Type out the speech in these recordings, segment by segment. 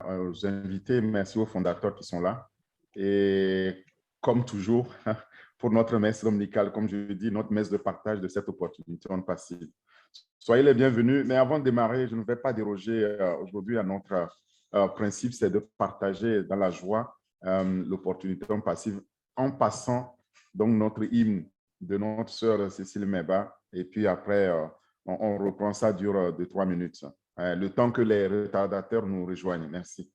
Aux invités, merci aux fondateurs qui sont là. Et comme toujours, pour notre messe dominicale, comme je dis, notre messe de partage de cette opportunité en passive. Soyez les bienvenus. Mais avant de démarrer, je ne vais pas déroger aujourd'hui à notre principe, c'est de partager dans la joie l'opportunité en passive en passant donc notre hymne de notre sœur Cécile Meba. Et puis après, on reprend ça, dure 2-3 minutes. Le temps que les retardateurs nous rejoignent. Merci.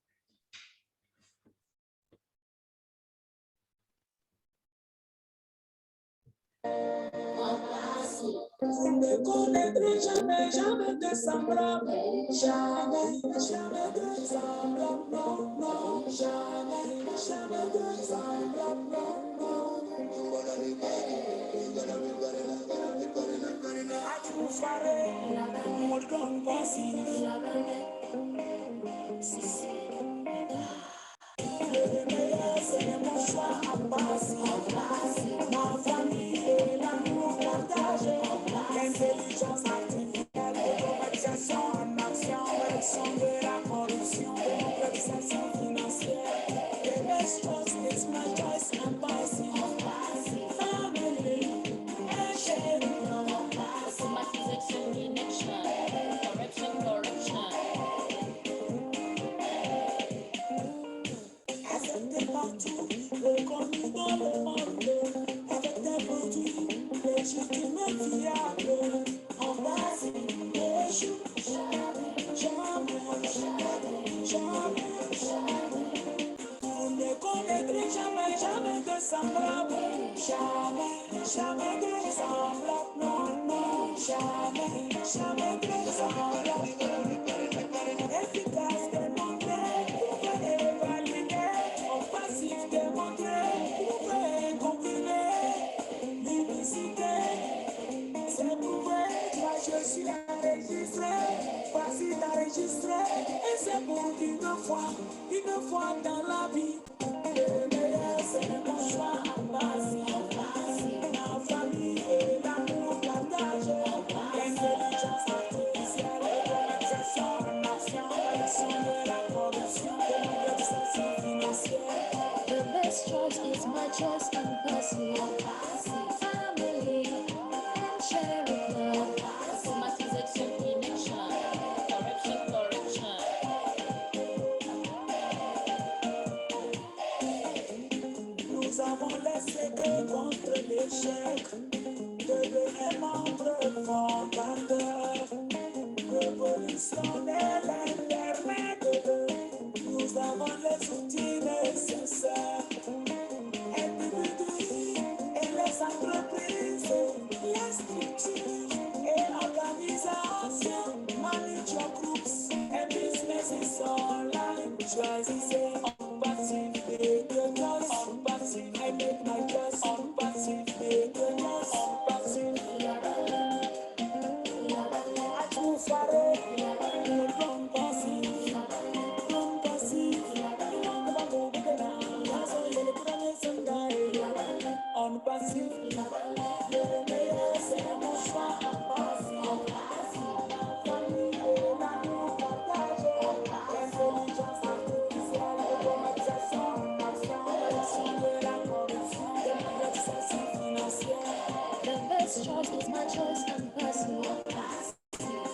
Vous ne connaîtrez jamais, jamais de semblable. Jamais, jamais de semblable. Non, non, jamais, jamais de semblable. Non, non. Vous farez mon grand passif. Le meilleur, c'est mon choix en passif. Ma famille et l'amour partagé. L'intelligence artificielle, l'automatisation en action, réduction de la corruption, démocratisation financière. The best choice is my choice and passive. Family and sharing love. Automatisation in action, corruption. Accepté partout, reconnu dans le monde, avec des produits légitimes et fiables. En base, échoue, jamais. Vous ne connaîtrez jamais, jamais de semblable. Jamais de semblable. Non, non, jamais de semblable. Efficace, démontré, prouvé et validé. En passif, démontré, prouvé, combiné. L'unicité, c'est prouvé. Moi, je suis enregistré, facile à enregistrer. Et c'est pour une fois dans la vie. Le meilleur, c'est mon choix en passif. Ma famille et l'amour partagé. L'intelligence artificielle, l'automatisation en action, réduction de la corruption, démocratisation financière. The best choice is my choice and passive. Family and sharing love. Automatisation in action, corruption. Nous avons laissé que contre l'échec, devenir membres fondateurs, révolutionner l'Internet. Nous avons les outils nécessaires, individus et les entreprises, les structures et organisations, manage your groups and businesses online. Choisissez en passif et de noces. En passif, I make my choice. En passif et de noces. En passif, à tout faré. Le plan passif. Plan passif. En passif, le meilleur c'est mon choix en passif. Famille et l'amour partagé. L'intelligence artificielle, l'automatisation en action, réduction de la corruption, démocratisation financière. The best choice is my choice and passive.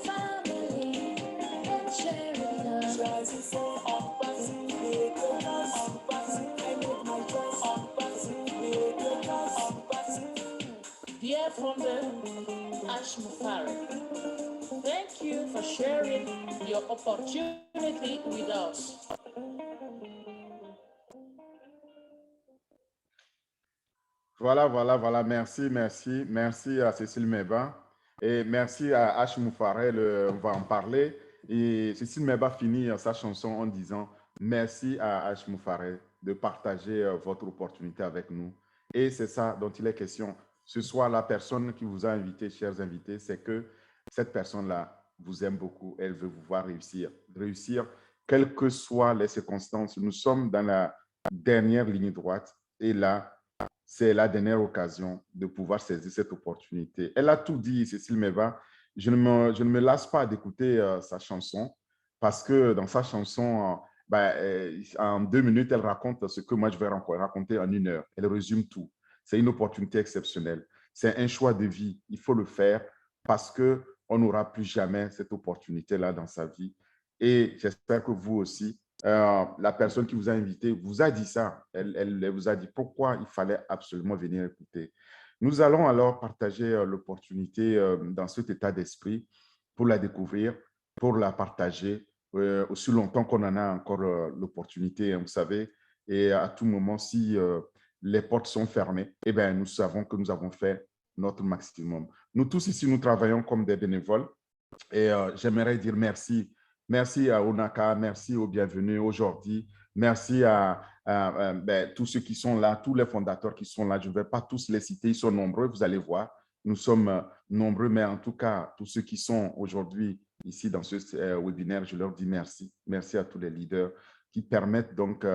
Family and sharing love. Choisissez en passif et de noces. En passif, I make my choice. En passif et de noces. En passif. Dear founder Ash Mufareh, thank you for sharing your opportunity with us. Voilà. Merci à Cécile Meba et merci à H. Moufarel. On va en parler. Et Cécile Meba finit sa chanson en disant merci à H. Moufarel de partager votre opportunité avec nous. Et c'est ça dont il est question. Ce soir, la personne qui vous a invité, chers invités, c'est que cette personne-là vous aime beaucoup. Elle veut vous voir réussir. Réussir, quelles que soient les circonstances. Nous sommes dans la dernière ligne droite. Et là, c'est la dernière occasion de pouvoir saisir cette opportunité. Elle a tout dit, Cécile Meva. Je ne me lasse pas d'écouter sa chanson parce que dans sa chanson, en 2 minutes, elle raconte ce que moi je vais raconter en 1 heure. Elle résume tout. C'est une opportunité exceptionnelle. C'est un choix de vie. Il faut le faire parce qu'on n'aura plus jamais cette opportunité-là dans sa vie. Et j'espère que vous aussi, la personne qui vous a invité vous a dit ça. Elle vous a dit pourquoi il fallait absolument venir écouter. Nous allons alors partager l'opportunité dans cet état d'esprit pour la découvrir, pour la partager aussi longtemps qu'on en a encore l'opportunité, hein, vous savez. Et à tout moment, si les portes sont fermées, eh bien, nous savons que nous avons fait notre maximum. Nous tous ici, nous travaillons comme des bénévoles et j'aimerais dire merci. Merci à Onaka, merci aux bienvenus aujourd'hui, merci à tous ceux qui sont là, tous les fondateurs qui sont là. Je ne vais pas tous les citer, ils sont nombreux, vous allez voir. Nous sommes nombreux, mais en tout cas, tous ceux qui sont aujourd'hui ici dans ce webinaire, je leur dis merci. Merci à tous les leaders qui permettent donc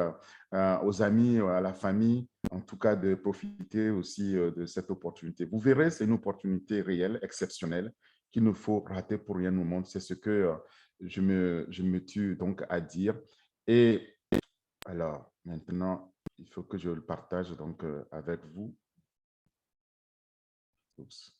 aux amis, à la famille, en tout cas, de profiter aussi de cette opportunité. Vous verrez, c'est une opportunité réelle, exceptionnelle, qu'il ne faut rater pour rien au monde. C'est ce que je me tue donc à dire. Et alors, maintenant, il faut que je le partage donc avec vous. Oups.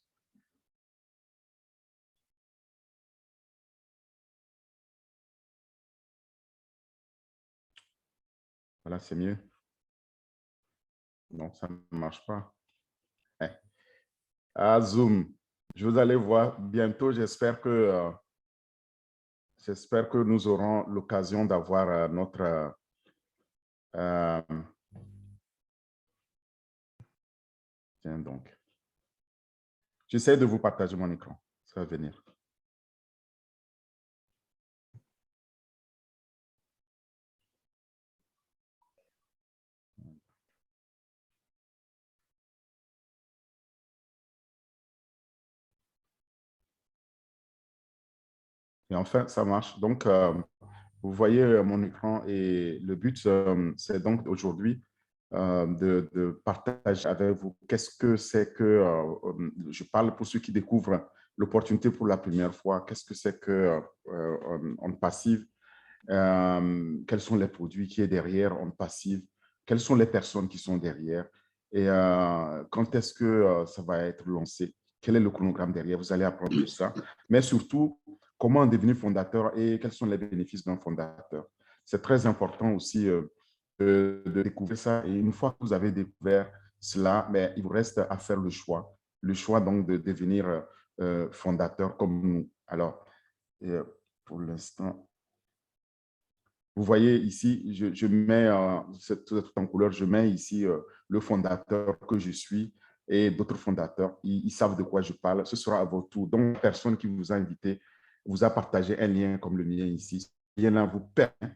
Voilà, c'est mieux. Non, ça ne marche pas. Ah, Zoom. Je vous allez voir bientôt. J'espère que nous aurons l'occasion d'avoir notre... tiens donc. J'essaie de vous partager mon écran. Ça va venir. Et enfin, ça marche. Donc, vous voyez mon écran et le but, c'est donc aujourd'hui de partager avec vous qu'est-ce que c'est que, je parle pour ceux qui découvrent l'opportunité pour la première fois, qu'est-ce que c'est que On Passive, quels sont les produits qui est derrière On Passive, quelles sont les personnes qui sont derrière et quand est-ce que ça va être lancé, quel est le chronogramme derrière, vous allez apprendre tout ça, mais surtout, comment devenir fondateur et quels sont les bénéfices d'un fondateur. C'est très important aussi de découvrir ça. Et une fois que vous avez découvert cela, mais il vous reste à faire le choix. Le choix donc de devenir fondateur comme nous. Alors, pour l'instant, vous voyez ici, je mets tout en couleur, je mets ici le fondateur que je suis et d'autres fondateurs. Ils savent de quoi je parle. Ce sera à votre tour. Donc, la personne qui vous a invité vous a partagé un lien comme le mien ici. Ce lien-là vous permet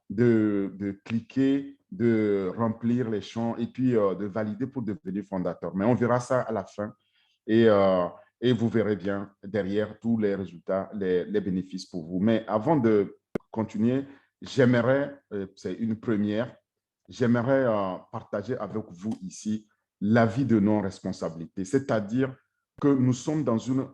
de cliquer, de remplir les champs et puis de valider pour devenir fondateur. Mais on verra ça à la fin et vous verrez bien derrière tous les résultats, les bénéfices pour vous. Mais avant de continuer, j'aimerais, c'est une première, j'aimerais partager avec vous ici l'avis de non-responsabilité, c'est-à-dire que nous sommes dans une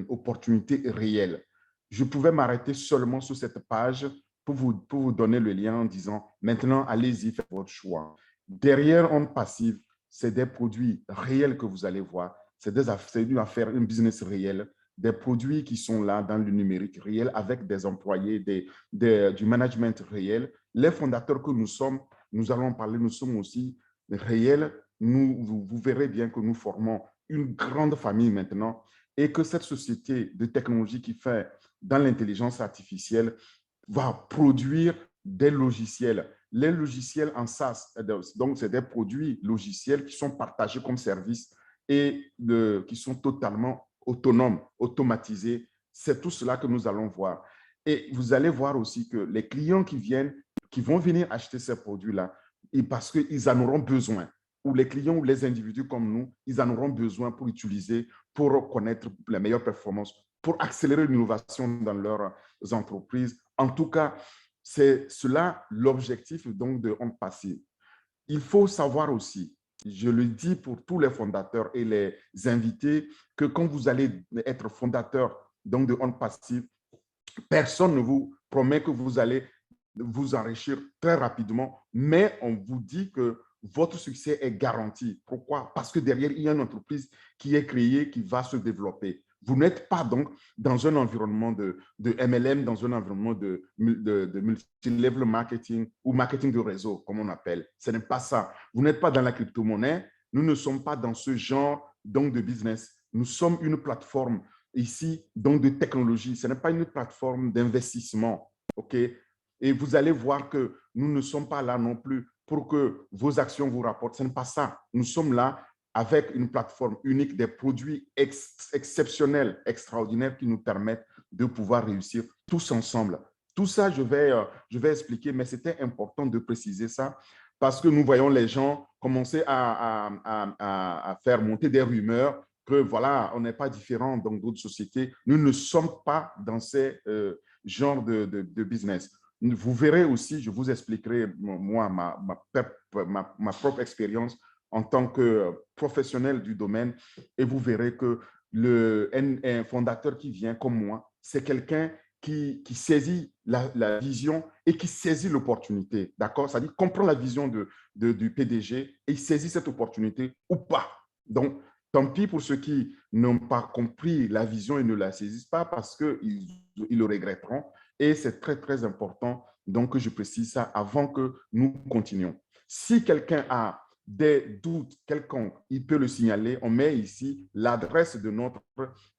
opportunité réelle. Je pouvais m'arrêter seulement sur cette page pour vous donner le lien en disant maintenant, allez-y, faites votre choix. Derrière On Passive, c'est des produits réels que vous allez voir. C'est une affaire, un business réel, des produits qui sont là dans le numérique réel avec des employés, du management réel. Les fondateurs que nous sommes, nous allons parler, nous sommes aussi réels. Vous verrez bien que nous formons une grande famille maintenant et que cette société de technologie qui fait dans l'intelligence artificielle va produire des logiciels. Les logiciels en SaaS, donc c'est des produits logiciels qui sont partagés comme services et qui sont totalement autonomes, automatisés. C'est tout cela que nous allons voir. Et vous allez voir aussi que les clients qui vont venir acheter ces produits-là, parce qu'ils en auront besoin, ou les clients ou les individus comme nous, ils en auront besoin pour utiliser, pour connaître les meilleures performances, pour accélérer l'innovation dans leurs entreprises. En tout cas, c'est cela l'objectif donc de On Passive. Il faut savoir aussi, je le dis pour tous les fondateurs et les invités, que quand vous allez être fondateur donc de On Passive, personne ne vous promet que vous allez vous enrichir très rapidement, mais on vous dit que votre succès est garanti. Pourquoi? Parce que derrière, il y a une entreprise qui est créée, qui va se développer. Vous n'êtes pas donc dans un environnement de MLM, dans un environnement de multi-level marketing ou marketing de réseau, comme on appelle. Ce n'est pas ça. Vous n'êtes pas dans la crypto-monnaie. Nous ne sommes pas dans ce genre donc, de business. Nous sommes une plateforme ici donc de technologie. Ce n'est pas une plateforme d'investissement. OK? Et vous allez voir que nous ne sommes pas là non plus pour que vos actions vous rapportent. Ce n'est pas ça. Nous sommes là avec une plateforme unique, des produits exceptionnels, extraordinaires qui nous permettent de pouvoir réussir tous ensemble. Tout ça, je vais expliquer, mais c'était important de préciser ça parce que nous voyons les gens commencer à faire monter des rumeurs que voilà, on n'est pas différent dans d'autres sociétés. Nous ne sommes pas dans ces genres de business. Vous verrez aussi, je vous expliquerai moi ma propre expérience en tant que professionnel du domaine et vous verrez que un fondateur qui vient comme moi, c'est quelqu'un qui saisit la vision et qui saisit l'opportunité, d'accord? C'est-à-dire comprend la vision du PDG et il saisit cette opportunité ou pas. Donc, tant pis pour ceux qui n'ont pas compris la vision et ne la saisissent pas parce qu'ils le regretteront. Et c'est très, très important donc que je précise ça avant que nous continuions. Si quelqu'un a des doutes quelconques, il peut le signaler. On met ici l'adresse de notre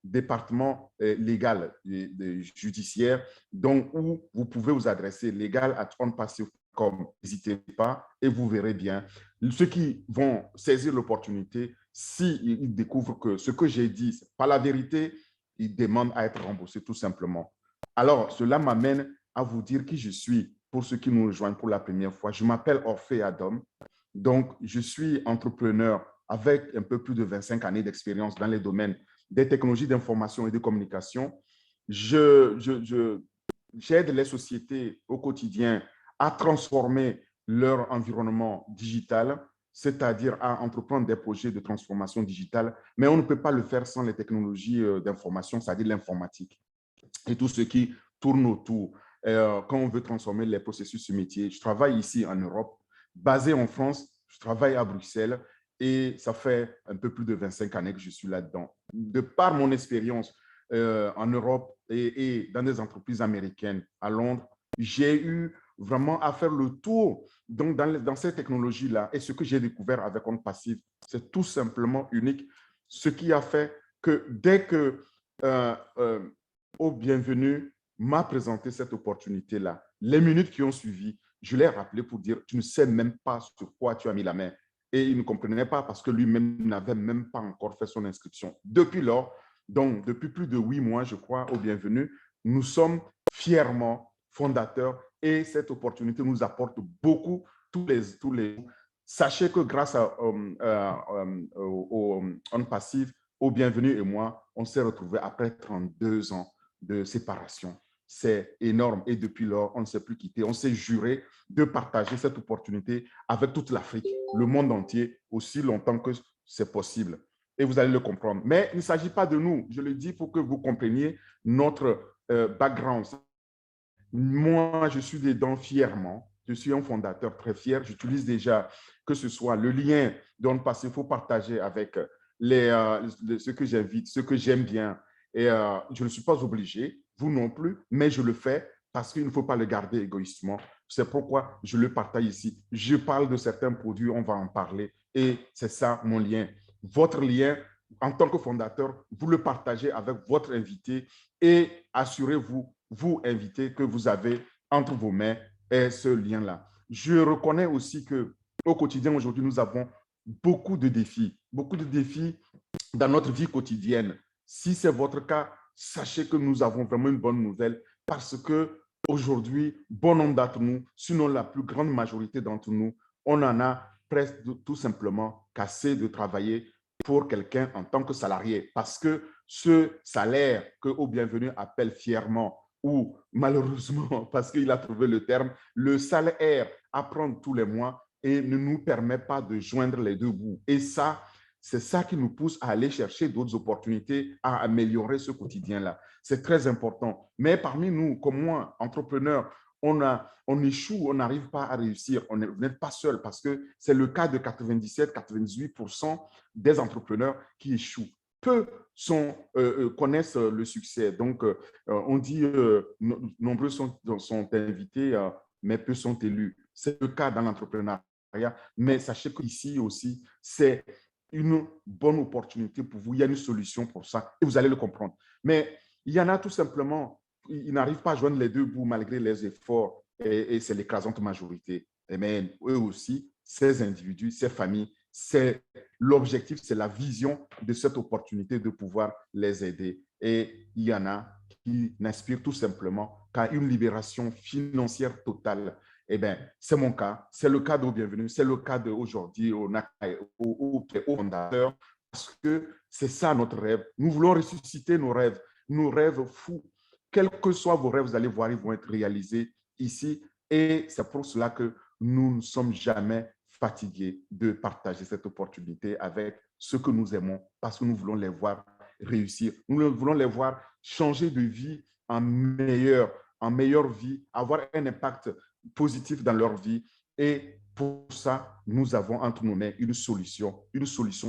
département légal judiciaire, donc où vous pouvez vous adresser légal@onpassif.com. N'hésitez pas et vous verrez bien. Ceux qui vont saisir l'opportunité, s'ils découvrent que ce que j'ai dit, ce n'est pas la vérité, ils demandent à être remboursés tout simplement. Alors, cela m'amène à vous dire qui je suis pour ceux qui nous rejoignent pour la première fois. Je m'appelle Orphée Adam. Donc, je suis entrepreneur avec un peu plus de 25 années d'expérience dans les domaines des technologies d'information et de communication. J'aide les sociétés au quotidien à transformer leur environnement digital, c'est-à-dire à entreprendre des projets de transformation digitale, mais on ne peut pas le faire sans les technologies d'information, c'est-à-dire l'informatique et tout ce qui tourne autour. Quand on veut transformer les processus de métier, je travaille ici en Europe, basé en France, je travaille à Bruxelles et ça fait un peu plus de 25 années que je suis là-dedans. De par mon expérience en Europe et dans des entreprises américaines à Londres, j'ai eu vraiment à faire le tour donc dans ces technologies-là. Et ce que j'ai découvert avec OnPassive, c'est tout simplement unique. Ce qui a fait que dès que au bienvenu m'a présenté cette opportunité-là, les minutes qui ont suivi, je l'ai rappelé pour dire, tu ne sais même pas sur quoi tu as mis la main. Et il ne comprenait pas parce que lui-même n'avait même pas encore fait son inscription. Depuis lors, donc depuis plus de 8 mois, je crois, au bienvenu, nous sommes fièrement fondateurs et cette opportunité nous apporte beaucoup tous les. Sachez que grâce au OnPassive, au bienvenu et moi, on s'est retrouvés après 32 ans de séparation. C'est énorme. Et depuis lors, on ne s'est plus quitté. On s'est juré de partager cette opportunité avec toute l'Afrique, le monde entier, aussi longtemps que c'est possible. Et vous allez le comprendre. Mais il ne s'agit pas de nous. Je le dis pour que vous compreniez notre background. Moi, je suis dedans fièrement. Je suis un fondateur très fier. J'utilise déjà, que ce soit le lien dont il faut partager avec ceux que j'invite, ceux que j'aime bien. Et je ne suis pas obligé, vous non plus, mais je le fais parce qu'il ne faut pas le garder égoïstement. C'est pourquoi je le partage ici. Je parle de certains produits, on va en parler. Et c'est ça mon lien. Votre lien, en tant que fondateur, vous le partagez avec votre invité et assurez-vous, vous invité, que vous avez entre vos mains et ce lien-là. Je reconnais aussi qu'au quotidien, aujourd'hui, nous avons beaucoup de défis dans notre vie quotidienne. Si c'est votre cas, sachez que nous avons vraiment une bonne nouvelle parce que aujourd'hui, bon nombre d'entre nous, sinon la plus grande majorité d'entre nous, on en a presque tout simplement cassé de travailler pour quelqu'un en tant que salarié parce que ce salaire que Au Bienvenu appelle fièrement ou malheureusement, parce qu'il a trouvé le terme, le salaire à prendre tous les mois et ne nous permet pas de joindre les deux bouts. Et ça, c'est ça qui nous pousse à aller chercher d'autres opportunités, à améliorer ce quotidien-là. C'est très important. Mais parmi nous, comme moi, entrepreneurs, on échoue, on n'arrive pas à réussir. Vous n'êtes pas seul parce que c'est le cas de 97-98% des entrepreneurs qui échouent. Peu connaissent le succès. Donc, on dit nombreux sont invités, mais peu sont élus. C'est le cas dans l'entrepreneuriat. Mais sachez qu'ici aussi, c'est une bonne opportunité pour vous. Il y a une solution pour ça et vous allez le comprendre. Mais il y en a tout simplement, ils n'arrivent pas à joindre les deux bouts malgré les efforts et c'est l'écrasante majorité. Mais eux aussi, ces individus, ces familles, c'est l'objectif, c'est la vision de cette opportunité de pouvoir les aider. Et il y en a qui n'aspirent tout simplement qu'à une libération financière totale. Eh bien, c'est mon cas, c'est le cas de Bienvenue, c'est le cas d'aujourd'hui au fondateur, parce que c'est ça notre rêve. Nous voulons ressusciter nos rêves fous. Quels que soient vos rêves, vous allez voir, ils vont être réalisés ici. Et c'est pour cela que nous ne sommes jamais fatigués de partager cette opportunité avec ceux que nous aimons, parce que nous voulons les voir réussir. Nous voulons les voir changer de vie en meilleure vie, avoir un impact positif dans leur vie. Et pour ça, nous avons entre nos mains une solution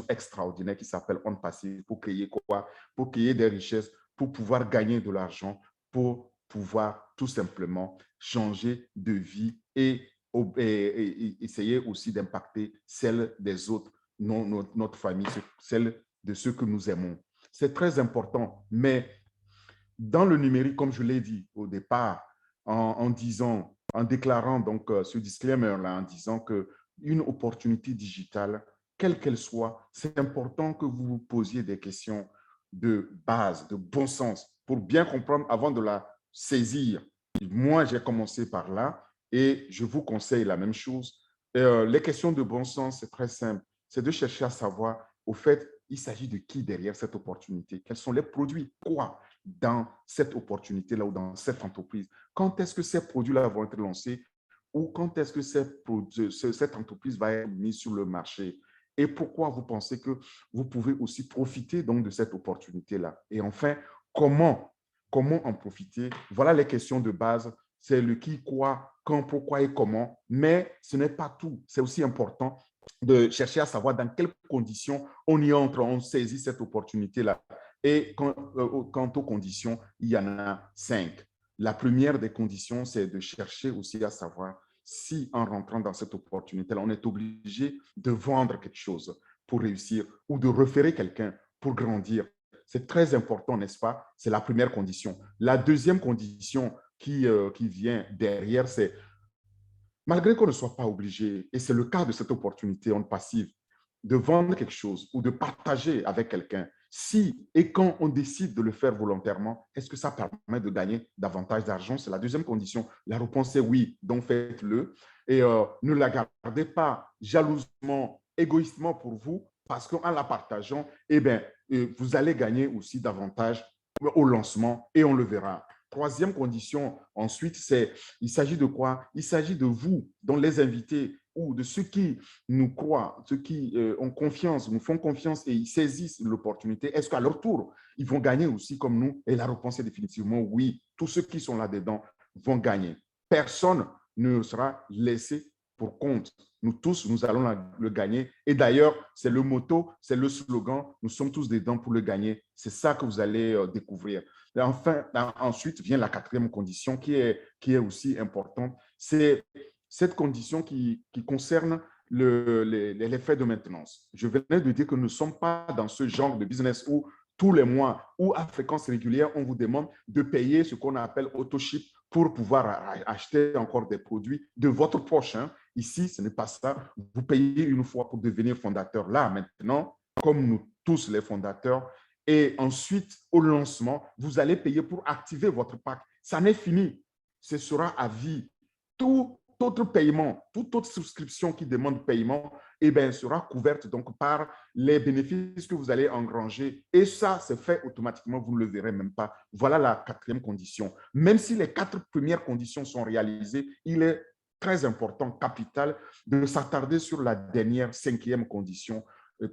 extraordinaire qui s'appelle On Passive pour créer quoi? Pour créer des richesses, pour pouvoir gagner de l'argent, pour pouvoir tout simplement changer de vie et essayer aussi d'impacter celle des autres, notre famille, celle de ceux que nous aimons. C'est très important, mais dans le numérique, comme je l'ai dit au départ, en déclarant donc ce disclaimer-là, en disant qu'une opportunité digitale, quelle qu'elle soit, c'est important que vous vous posiez des questions de base, de bon sens, pour bien comprendre avant de la saisir. Moi, j'ai commencé par là et je vous conseille la même chose. Les questions de bon sens, c'est très simple. C'est de chercher à savoir, au fait, il s'agit de qui derrière cette opportunité? Quels sont les produits? Quoi dans cette opportunité-là ou dans cette entreprise? Quand est-ce que ces produits-là vont être lancés ou quand est-ce que cette entreprise va être mise sur le marché? Et pourquoi vous pensez que vous pouvez aussi profiter donc de cette opportunité-là? Et enfin, comment en profiter? Voilà les questions de base. C'est le qui, quoi, quand, pourquoi et comment. Mais ce n'est pas tout. C'est aussi important de chercher à savoir dans quelles conditions on y entre, on saisit cette opportunité-là. Et quant aux conditions, il y en a 5. La première des conditions, c'est de chercher aussi à savoir si en rentrant dans cette opportunité-là, on est obligé de vendre quelque chose pour réussir ou de référer quelqu'un pour grandir. C'est très important, n'est-ce pas? C'est la première condition. La deuxième condition qui vient derrière, c'est malgré qu'on ne soit pas obligé, et c'est le cas de cette opportunité en passive, de vendre quelque chose ou de partager avec quelqu'un, si et quand on décide de le faire volontairement, est-ce que ça permet de gagner davantage d'argent? C'est la deuxième condition. La réponse est oui, donc faites-le. Et ne la gardez pas jalousement, égoïstement pour vous, parce qu'en la partageant, eh bien, vous allez gagner aussi davantage au lancement et on le verra. Troisième condition, ensuite, il s'agit de quoi? Il s'agit de vous, dont les invités ou de ceux qui nous croient, ceux qui ont confiance, nous font confiance et ils saisissent l'opportunité. Est-ce qu'à leur tour, ils vont gagner aussi comme nous? Et la réponse est définitivement oui. Tous ceux qui sont là-dedans vont gagner. Personne ne sera laissé pour compte. Nous tous, nous allons le gagner. Et d'ailleurs, c'est le motto, c'est le slogan, nous sommes tous dedans pour le gagner. C'est ça que vous allez découvrir. Et enfin, ensuite vient la quatrième condition qui est aussi importante. C'est cette condition qui concerne les frais de maintenance. Je venais de dire que nous ne sommes pas dans ce genre de business où tous les mois ou à fréquence régulière, on vous demande de payer ce qu'on appelle auto-ship pour pouvoir acheter encore des produits de votre poche. Hein. Ici, ce n'est pas ça. Vous payez une fois pour devenir fondateur. Là, maintenant, comme nous tous les fondateurs, et ensuite, au lancement, vous allez payer pour activer votre pack. Ça n'est fini. Ce sera à vie. Tout autre paiement, toute autre souscription qui demande paiement, eh bien, sera couverte donc par les bénéfices que vous allez engranger. Et ça, c'est fait automatiquement, vous ne le verrez même pas. Voilà la quatrième condition. Même si les 4 premières conditions sont réalisées, il est très important, capital, de s'attarder sur la dernière, cinquième condition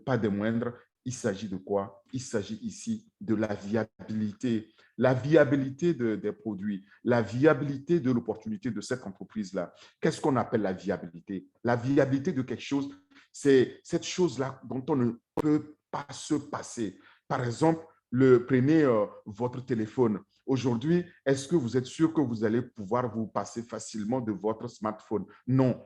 pas des moindres, il s'agit de quoi? Il s'agit ici de la viabilité. La viabilité des produits, la viabilité de l'opportunité de cette entreprise-là. Qu'est-ce qu'on appelle la viabilité? La viabilité de quelque chose, c'est cette chose-là dont on ne peut pas se passer. Par exemple, prenez votre téléphone. Aujourd'hui, est-ce que vous êtes sûr que vous allez pouvoir vous passer facilement de votre smartphone? Non.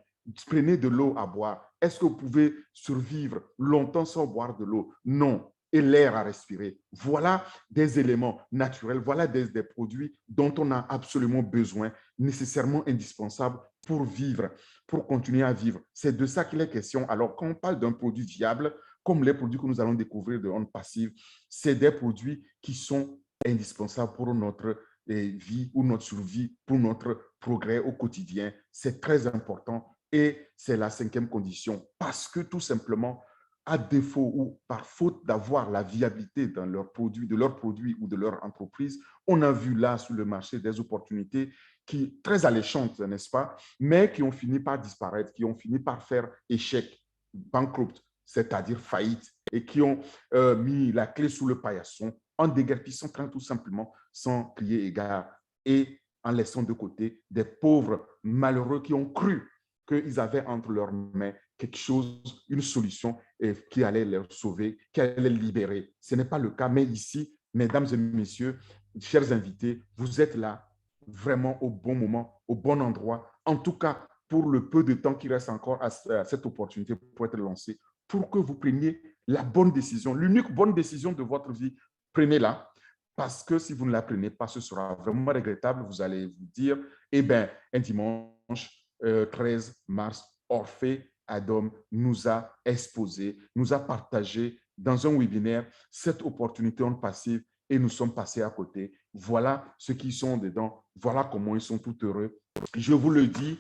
Prenez de l'eau à boire. Est-ce que vous pouvez survivre longtemps sans boire de l'eau? Non. Et l'air à respirer. Voilà des éléments naturels, voilà des produits dont on a absolument besoin, nécessairement indispensables pour vivre, pour continuer à vivre. C'est de ça qu'il est question. Alors, quand on parle d'un produit viable, comme les produits que nous allons découvrir de On Passive, c'est des produits qui sont indispensables pour notre vie ou notre survie, pour notre progrès au quotidien. C'est très important. Et c'est la cinquième condition, parce que tout simplement, à défaut ou par faute d'avoir la viabilité dans leurs produits, de leurs produits ou de leur entreprise, on a vu là sur le marché des opportunités qui très alléchantes, n'est-ce pas, mais qui ont fini par disparaître, qui ont fini par faire échec, bankrupt, c'est-à-dire faillite, et qui ont mis la clé sous le paillasson en déguerpissant tout simplement sans crier égard et en laissant de côté des pauvres malheureux qui ont cru qu'ils avaient entre leurs mains quelque chose, une solution qui allait les sauver, qui allait les libérer. Ce n'est pas le cas, mais ici, mesdames et messieurs, chers invités, vous êtes là vraiment au bon moment, au bon endroit, en tout cas pour le peu de temps qui reste encore à cette opportunité pour être lancée, pour que vous preniez la bonne décision, l'unique bonne décision de votre vie. Prenez-la, parce que si vous ne la prenez pas, ce sera vraiment regrettable. Vous allez vous dire, eh bien, un dimanche 13 mars, Orphée Adam nous a exposé, nous a partagé dans un webinaire cette opportunité en passive et nous sommes passés à côté. Voilà ceux qui sont dedans, voilà comment ils sont tout heureux. Je vous le dis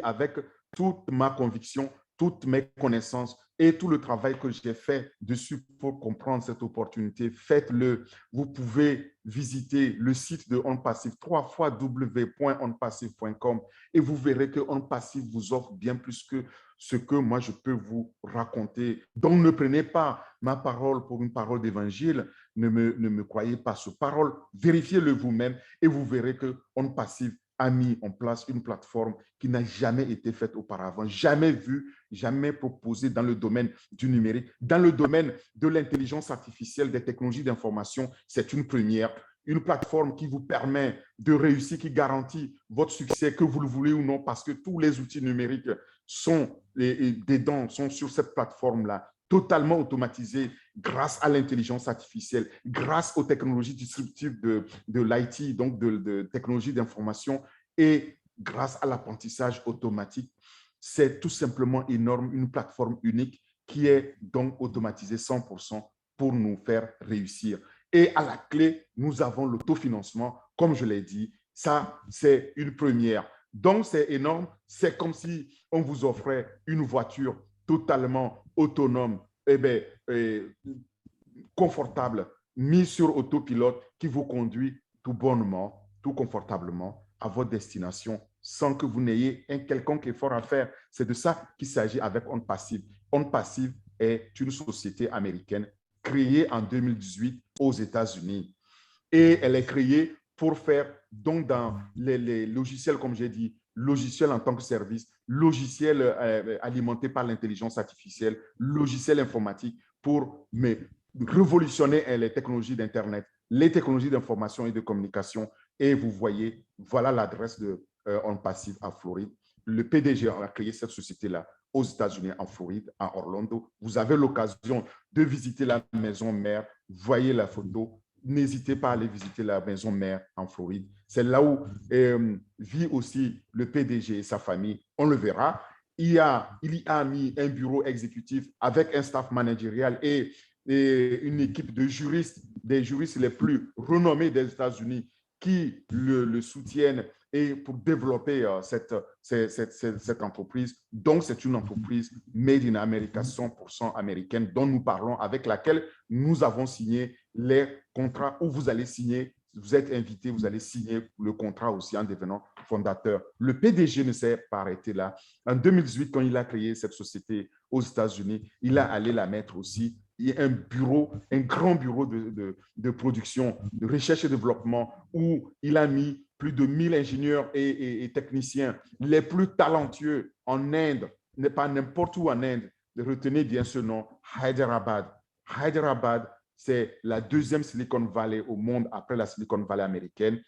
avec toute ma conviction, toutes mes connaissances et tout le travail que j'ai fait dessus pour comprendre cette opportunité. Faites-le. Vous pouvez visiter le site de On Passive, www.onpassive.com, et vous verrez que On Passive vous offre bien plus que ce que moi je peux vous raconter. Donc ne prenez pas ma parole pour une parole d'évangile, ne me croyez pas sur parole, vérifiez-le vous-même et vous verrez que On Passive a mis en place une plateforme qui n'a jamais été faite auparavant, jamais vue, jamais proposée dans le domaine du numérique. Dans le domaine de l'intelligence artificielle, des technologies d'information, c'est une première. Une plateforme qui vous permet de réussir, qui garantit votre succès, que vous le voulez ou non, parce que tous les outils numériques sont dedans, sont sur cette plateforme-là, totalement automatisés grâce à l'intelligence artificielle, grâce aux technologies disruptives de l'IT, donc de technologies d'information, et grâce à l'apprentissage automatique. C'est tout simplement énorme, une plateforme unique qui est donc automatisée 100% pour nous faire réussir. Et à la clé, nous avons l'autofinancement, comme je l'ai dit. Ça, c'est une première. Donc, c'est énorme. C'est comme si on vous offrait une voiture totalement autonome, confortable, mise sur autopilote, qui vous conduit tout bonnement, tout confortablement à votre destination sans que vous n'ayez un quelconque effort à faire. C'est de ça qu'il s'agit avec On Passive. On Passive est une société américaine créée en 2018 aux États-Unis. Et elle est créée pour faire, donc dans les logiciels, comme j'ai dit, logiciels en tant que service, logiciels alimentés par l'intelligence artificielle, logiciels informatiques pour révolutionner les technologies d'Internet, les technologies d'information et de communication. Et vous voyez, voilà l'adresse de On Passive à Floride. Le PDG a créé cette société-là aux États-Unis, en Floride, à Orlando. Vous avez l'occasion de visiter la maison mère. Voyez la photo. N'hésitez pas à aller visiter la maison mère en Floride. C'est là où vit aussi le PDG et sa famille. On le verra. Il y a mis un bureau exécutif avec un staff managérial et une équipe de juristes, des juristes les plus renommés des États-Unis qui le soutiennent et pour développer cette entreprise. Donc, c'est une entreprise made in America, 100% américaine, dont nous parlons, avec laquelle nous avons signé les contrats où vous allez signer vous êtes invité, vous allez signer le contrat aussi en devenant fondateur. Le PDG ne s'est pas arrêté là. En 2018, quand il a créé cette société aux États-Unis, il a allé la mettre aussi. Il y a un bureau, un grand bureau de production, de recherche et développement, où il a mis plus de 1000 ingénieurs et techniciens, les plus talentueux en Inde, pas n'importe où en Inde. Retenez bien ce nom, Hyderabad. Hyderabad, c'est la deuxième Silicon Valley au monde après la Silicon Valley américaine.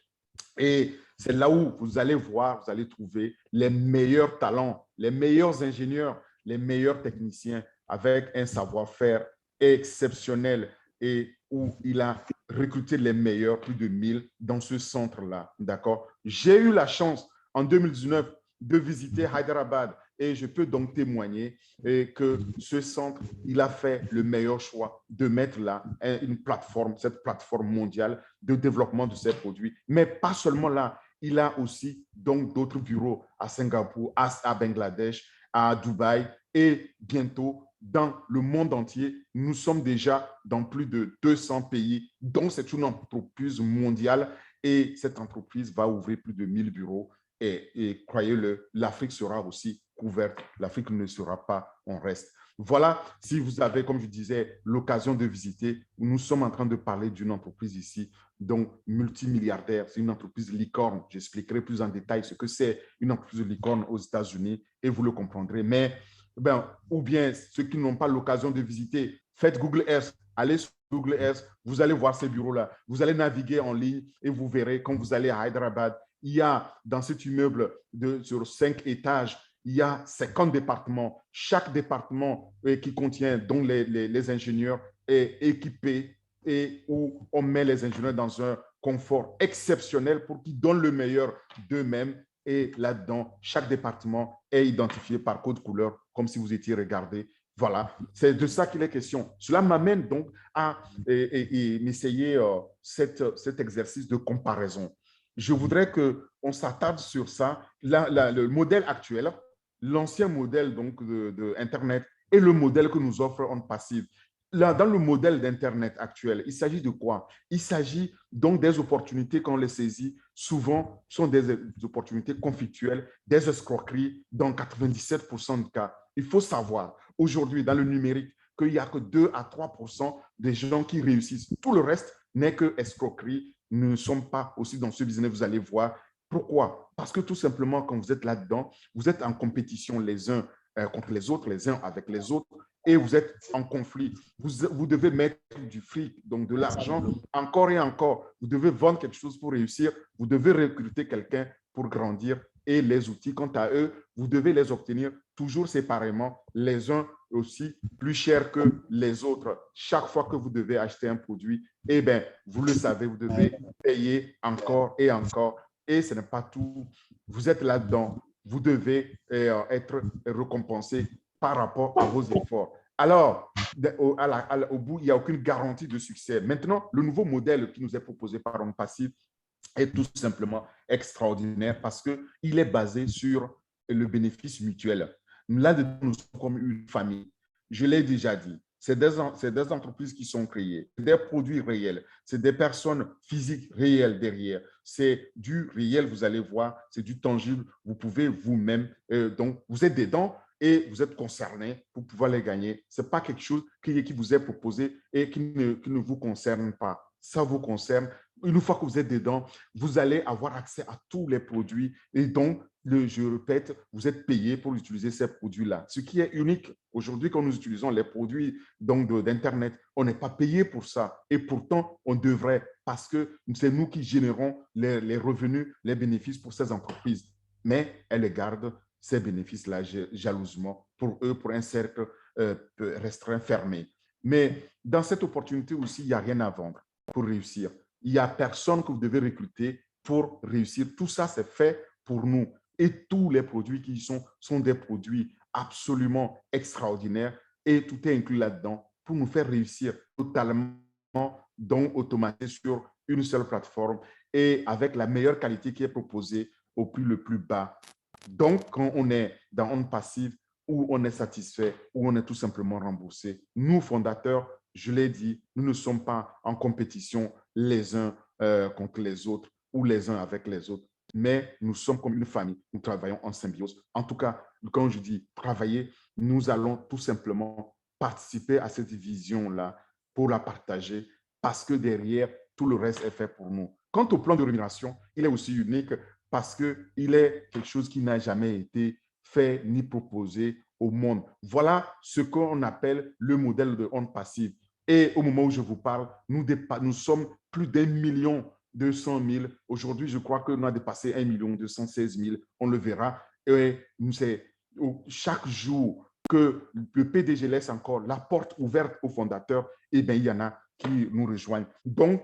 Et c'est là où vous allez voir, vous allez trouver les meilleurs talents, les meilleurs ingénieurs, les meilleurs techniciens avec un savoir-faire exceptionnel et où il a recruté les meilleurs, plus de 1000 dans ce centre-là. D'accord? J'ai eu la chance en 2019 de visiter Hyderabad et je peux donc témoigner que ce centre, il a fait le meilleur choix de mettre là une plateforme, cette plateforme mondiale de développement de ses produits. Mais pas seulement là, il a aussi donc d'autres bureaux à Singapour, à Bangladesh, à Dubaï et bientôt dans le monde entier. Nous sommes déjà dans plus de 200 pays, dont c'est une entreprise mondiale et cette entreprise va ouvrir plus de 1000 bureaux et croyez-le, l'Afrique sera aussi couverte. L'Afrique ne sera pas en reste. Voilà, si vous avez, comme je disais, l'occasion de visiter, nous sommes en train de parler d'une entreprise ici, donc multimilliardaire, c'est une entreprise licorne. J'expliquerai plus en détail ce que c'est une entreprise licorne aux États-Unis et vous le comprendrez. Mais, ou bien ceux qui n'ont pas l'occasion de visiter, faites Google Earth, allez sur Google Earth, vous allez voir ces bureaux-là, vous allez naviguer en ligne et vous verrez quand vous allez à Hyderabad, il y a dans cet immeuble sur 5 étages, il y a 50 départements. Chaque département qui contient donc les ingénieurs est équipé et où on met les ingénieurs dans un confort exceptionnel pour qu'ils donnent le meilleur d'eux-mêmes. Et là-dedans, chaque département est identifié par code couleur, comme si vous étiez regardé. Voilà, c'est de ça qu'il est question. Cela m'amène donc à essayer cet exercice de comparaison. Je voudrais qu'on s'attarde sur ça. Le modèle actuel, l'ancien modèle donc de Internet et le modèle que nous offre OnPassive. Là, dans le modèle d'Internet actuel, il s'agit de quoi? Il s'agit donc des opportunités qu'on les saisit. Souvent, sont des opportunités conflictuelles, des escroqueries dans 97% de cas. Il faut savoir, aujourd'hui, dans le numérique, qu'il n'y a que 2 à 3% des gens qui réussissent. Tout le reste n'est que escroquerie. Nous ne sommes pas aussi dans ce business, vous allez voir. Pourquoi? Parce que tout simplement, quand vous êtes là-dedans, vous êtes en compétition les uns contre les autres, les uns avec les autres, et vous êtes en conflit. Vous devez mettre du fric, donc de l'argent, encore et encore. Vous devez vendre quelque chose pour réussir. Vous devez recruter quelqu'un pour grandir. Et les outils, quant à eux, vous devez les obtenir toujours séparément, les uns aussi plus chers que les autres. Chaque fois que vous devez acheter un produit, eh bien, vous le savez, vous devez payer encore et encore. Et ce n'est pas tout. Vous êtes là-dedans. Vous devez être récompensé par rapport à vos efforts. Alors, au bout, il n'y a aucune garantie de succès. Maintenant, le nouveau modèle qui nous est proposé par OnPassive est tout simplement extraordinaire parce qu'il est basé sur le bénéfice mutuel. Là, nous sommes comme une famille. Je l'ai déjà dit. C'est des entreprises qui sont créées, des produits réels, c'est des personnes physiques réelles derrière. C'est du réel, vous allez voir, c'est du tangible. Vous pouvez vous-même, donc vous êtes dedans et vous êtes concerné pour pouvoir les gagner. Ce n'est pas quelque chose qui vous est proposé et qui ne vous concerne pas. Ça vous concerne. Une fois que vous êtes dedans, vous allez avoir accès à tous les produits et donc, je répète, vous êtes payé pour utiliser ces produits-là. Ce qui est unique aujourd'hui quand nous utilisons les produits d'Internet, on n'est pas payé pour ça et pourtant on devrait parce que c'est nous qui générons les revenus, les bénéfices pour ces entreprises. Mais elles gardent ces bénéfices-là jalousement pour eux, pour un cercle restreint, fermé. Mais dans cette opportunité aussi, il n'y a rien à vendre pour réussir. Il n'y a personne que vous devez recruter pour réussir. Tout ça, c'est fait pour nous. Et tous les produits qui y sont des produits absolument extraordinaires et tout est inclus là-dedans pour nous faire réussir totalement, donc automatisé sur une seule plateforme et avec la meilleure qualité qui est proposée au prix le plus bas. Donc, quand on est dans OnPassive, où on est satisfait, où on est tout simplement remboursé, nous, fondateurs, je l'ai dit, nous ne sommes pas en compétition les uns contre les autres ou les uns avec les autres, mais nous sommes comme une famille, nous travaillons en symbiose. En tout cas, quand je dis travailler, nous allons tout simplement participer à cette vision-là pour la partager parce que derrière, tout le reste est fait pour nous. Quant au plan de rémunération, il est aussi unique parce qu'il est quelque chose qui n'a jamais été fait ni proposé au monde. Voilà ce qu'on appelle le modèle de honte passive. Et au moment où je vous parle, nous sommes plus d'1 200 000. Aujourd'hui, je crois que nous avons dépassé 1 216 000. On le verra. Et chaque jour que le PDG laisse encore la porte ouverte aux fondateurs, eh bien, il y en a qui nous rejoignent. Donc,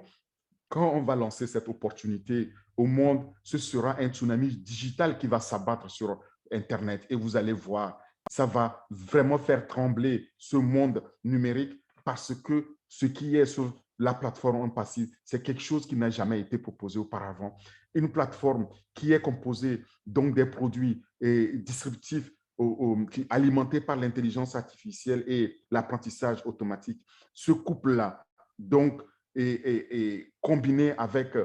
quand on va lancer cette opportunité au monde, ce sera un tsunami digital qui va s'abattre sur Internet. Et vous allez voir, ça va vraiment faire trembler ce monde numérique parce que ce qui est sur la plateforme en passif, c'est quelque chose qui n'a jamais été proposé auparavant. Une plateforme qui est composée donc des produits disruptifs alimentés par l'intelligence artificielle et l'apprentissage automatique. Ce couple-là, donc, et combiné avec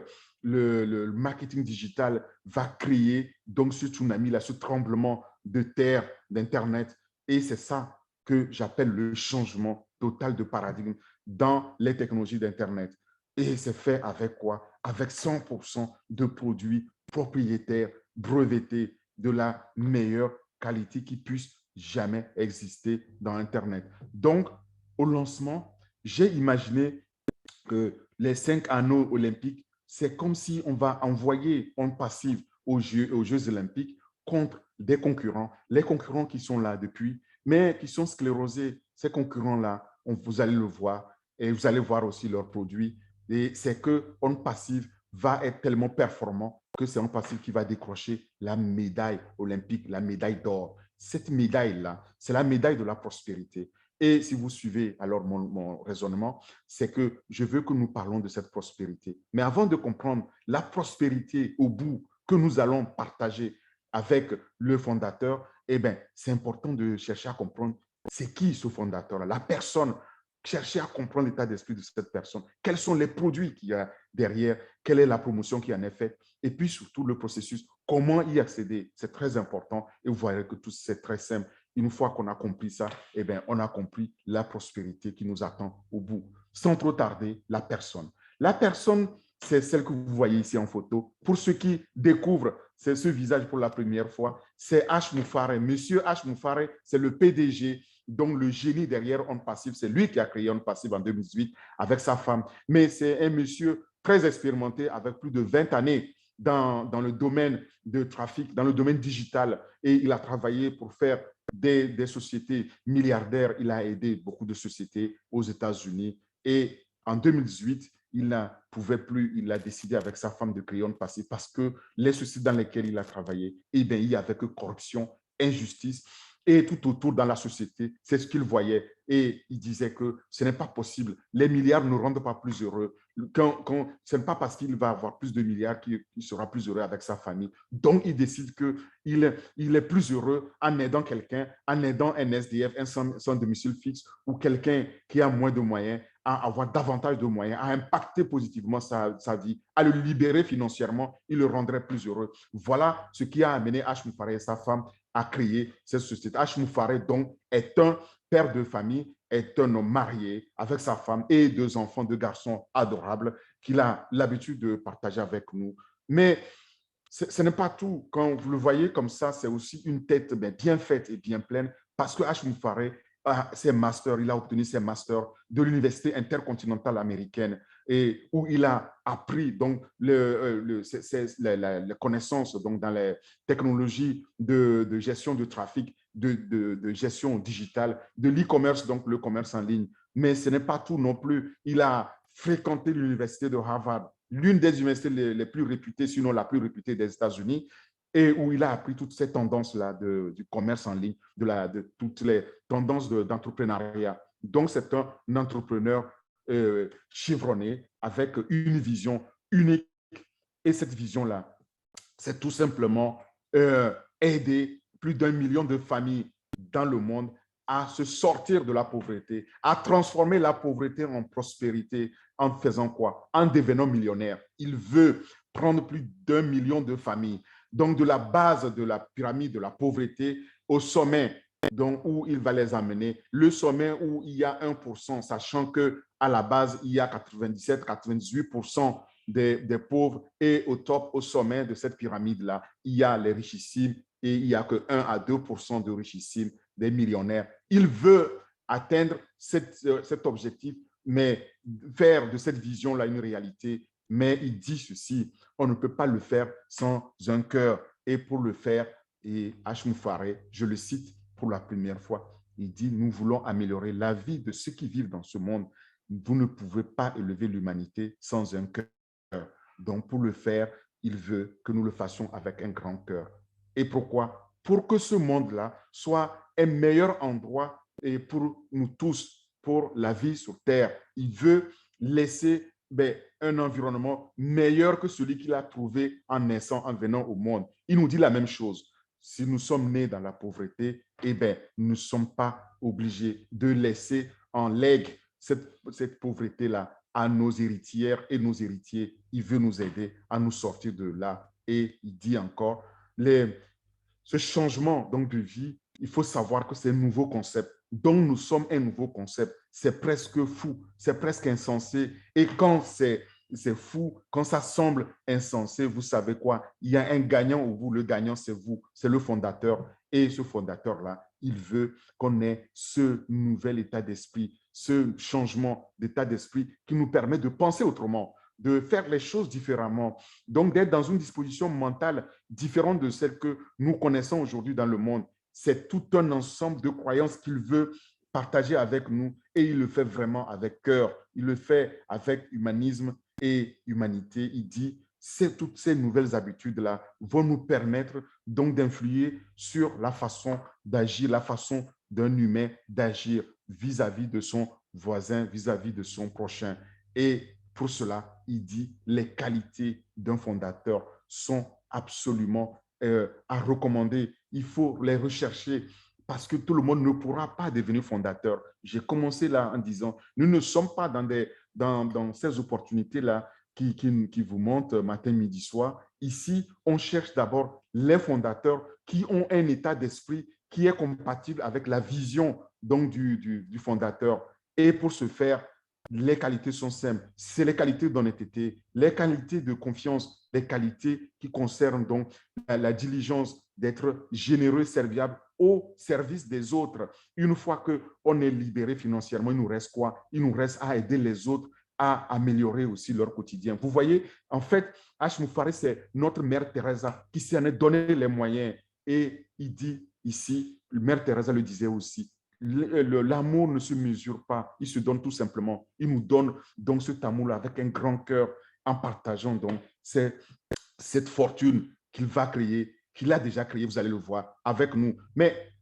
le marketing digital, va créer donc ce tsunami-là, ce tremblement de terre d'Internet. Et c'est ça que j'appelle le changement total de paradigme dans les technologies d'Internet. Et c'est fait avec quoi? Avec 100% de produits propriétaires, brevetés, de la meilleure qualité qui puisse jamais exister dans Internet. Donc, au lancement, j'ai imaginé que les 5 anneaux olympiques, c'est comme si on va envoyer en passive aux Jeux olympiques contre des concurrents, les concurrents qui sont là depuis, mais qui sont sclérosés. Ces concurrents-là, vous allez le voir, et vous allez voir aussi leurs produits. Et c'est que on passive va être tellement performant que c'est on passive qui va décrocher la médaille olympique, la médaille d'or. Cette médaille-là, c'est la médaille de la prospérité. Et si vous suivez alors mon raisonnement, c'est que je veux que nous parlons de cette prospérité. Mais avant de comprendre la prospérité au bout que nous allons partager avec le fondateur, eh bien, c'est important de chercher à comprendre c'est qui ce fondateur, la personne. Chercher à comprendre l'état d'esprit de cette personne. Quels sont les produits qu'il y a derrière? Quelle est la promotion qui en est faite? Et puis surtout le processus, comment y accéder? C'est très important et vous voyez que tout c'est très simple. Une fois qu'on a compris ça, eh bien, on a compris la prospérité qui nous attend au bout. Sans trop tarder, la personne. La personne, c'est celle que vous voyez ici en photo. Pour ceux qui découvrent ce visage pour la première fois, c'est H. Moufare. Monsieur H. Moufare, c'est le PDG, donc le génie derrière On Passive. C'est lui qui a créé On Passive en 2018 avec sa femme. Mais c'est un monsieur très expérimenté avec plus de 20 années dans le domaine de trafic, dans le domaine digital. Et il a travaillé pour faire des sociétés milliardaires. Il a aidé beaucoup de sociétés aux États-Unis. Et en 2018, il ne pouvait plus, il a décidé avec sa femme de créer On Passive parce que les sociétés dans lesquelles il a travaillé, eh bien, il y avait que corruption, injustice. Et tout autour dans la société, c'est ce qu'il voyait. Et il disait que ce n'est pas possible. Les milliards ne rendent pas plus heureux. Ce n'est pas parce qu'il va avoir plus de milliards qu'il sera plus heureux avec sa famille. Donc, il décide qu'il est plus heureux en aidant quelqu'un, en aidant un SDF, un sans domicile fixe, ou quelqu'un qui a moins de moyens, à avoir davantage de moyens, à impacter positivement sa vie, à le libérer financièrement, il le rendrait plus heureux. Voilà ce qui a amené H. Moufare et sa femme à créer cette société. H. Moufare, donc, est un père de famille, est un homme marié avec sa femme et 2 enfants, 2 garçons adorables qu'il a l'habitude de partager avec nous. Mais ce n'est pas tout. Quand vous le voyez comme ça, c'est aussi une tête bien faite et bien pleine parce que H. Moufare il a obtenu ses masters de l'Université intercontinentale américaine et où il a appris donc les connaissances donc, dans les technologies de gestion de trafic, de gestion digitale, de l'e-commerce, donc le commerce en ligne. Mais ce n'est pas tout non plus. Il a fréquenté l'Université de Harvard, l'une des universités les plus réputées, sinon la plus réputée des États-Unis, et où il a appris toutes ces tendances-là du commerce en ligne, de toutes les tendances d'entrepreneuriat. Donc, c'est un entrepreneur chevronné avec une vision unique. Et cette vision-là, c'est tout simplement aider plus d'1 million de familles dans le monde à se sortir de la pauvreté, à transformer la pauvreté en prospérité en faisant quoi? En devenant millionnaire. Il veut prendre plus d'1 million de familles. Donc, de la base de la pyramide de la pauvreté au sommet, donc, où il va les amener. Le sommet où il y a 1%, sachant qu'à la base, il y a 97-98% des pauvres. Et au top, au sommet de cette pyramide-là, il y a les richissimes et il n'y a que 1 à 2% de richissimes, des millionnaires. Il veut atteindre cet objectif, mais faire de cette vision-là une réalité. Mais il dit ceci, on ne peut pas le faire sans un cœur. Et pour le faire, et H. Moufaré, je le cite pour la première fois, il dit, nous voulons améliorer la vie de ceux qui vivent dans ce monde. Vous ne pouvez pas élever l'humanité sans un cœur. Donc, pour le faire, il veut que nous le fassions avec un grand cœur. Et pourquoi? Pour que ce monde-là soit un meilleur endroit et pour nous tous, pour la vie sur Terre. Il veut laisser un environnement meilleur que celui qu'il a trouvé en naissant, en venant au monde. Il nous dit la même chose. Si nous sommes nés dans la pauvreté, nous ne sommes pas obligés de laisser en legs cette pauvreté-là à nos héritières et nos héritiers. Il veut nous aider à nous sortir de là. Et il dit encore, ce changement donc, de vie, il faut savoir que c'est un nouveau concept. Donc, nous sommes un nouveau concept. C'est presque fou, c'est presque insensé. Et quand c'est fou, quand ça semble insensé, vous savez quoi? Il y a un gagnant au bout. Le gagnant, c'est vous, c'est le fondateur. Et ce fondateur-là, il veut qu'on ait ce nouvel état d'esprit, ce changement d'état d'esprit qui nous permet de penser autrement, de faire les choses différemment, donc d'être dans une disposition mentale différente de celle que nous connaissons aujourd'hui dans le monde. C'est tout un ensemble de croyances qu'il veut partager avec nous et il le fait vraiment avec cœur, il le fait avec humanisme et humanité. Il dit, toutes ces nouvelles habitudes-là vont nous permettre donc d'influer sur la façon d'agir, la façon d'un humain d'agir vis-à-vis de son voisin, vis-à-vis de son prochain. Et pour cela, il dit les qualités d'un fondateur sont absolument à recommander. Il faut les rechercher parce que tout le monde ne pourra pas devenir fondateur. J'ai commencé là en disant, nous ne sommes pas dans ces opportunités-là qui vous montent matin, midi, soir. Ici, on cherche d'abord les fondateurs qui ont un état d'esprit qui est compatible avec la vision donc, du fondateur. Et pour ce faire, les qualités sont simples. C'est les qualités d'honnêteté, les qualités de confiance, les qualités qui concernent donc la diligence d'être généreux, serviable au service des autres. Une fois qu'on est libéré financièrement, il nous reste quoi? Il nous reste à aider les autres à améliorer aussi leur quotidien. Vous voyez, en fait, H. Moufaré, c'est notre mère Teresa qui s'en est donné les moyens. Et il dit ici, mère Teresa le disait aussi, l'amour ne se mesure pas, il se donne tout simplement. Il nous donne donc cet amour avec un grand cœur en partageant donc cette fortune qu'il va créer, qu'il a déjà créée, vous allez le voir, avec nous. Mais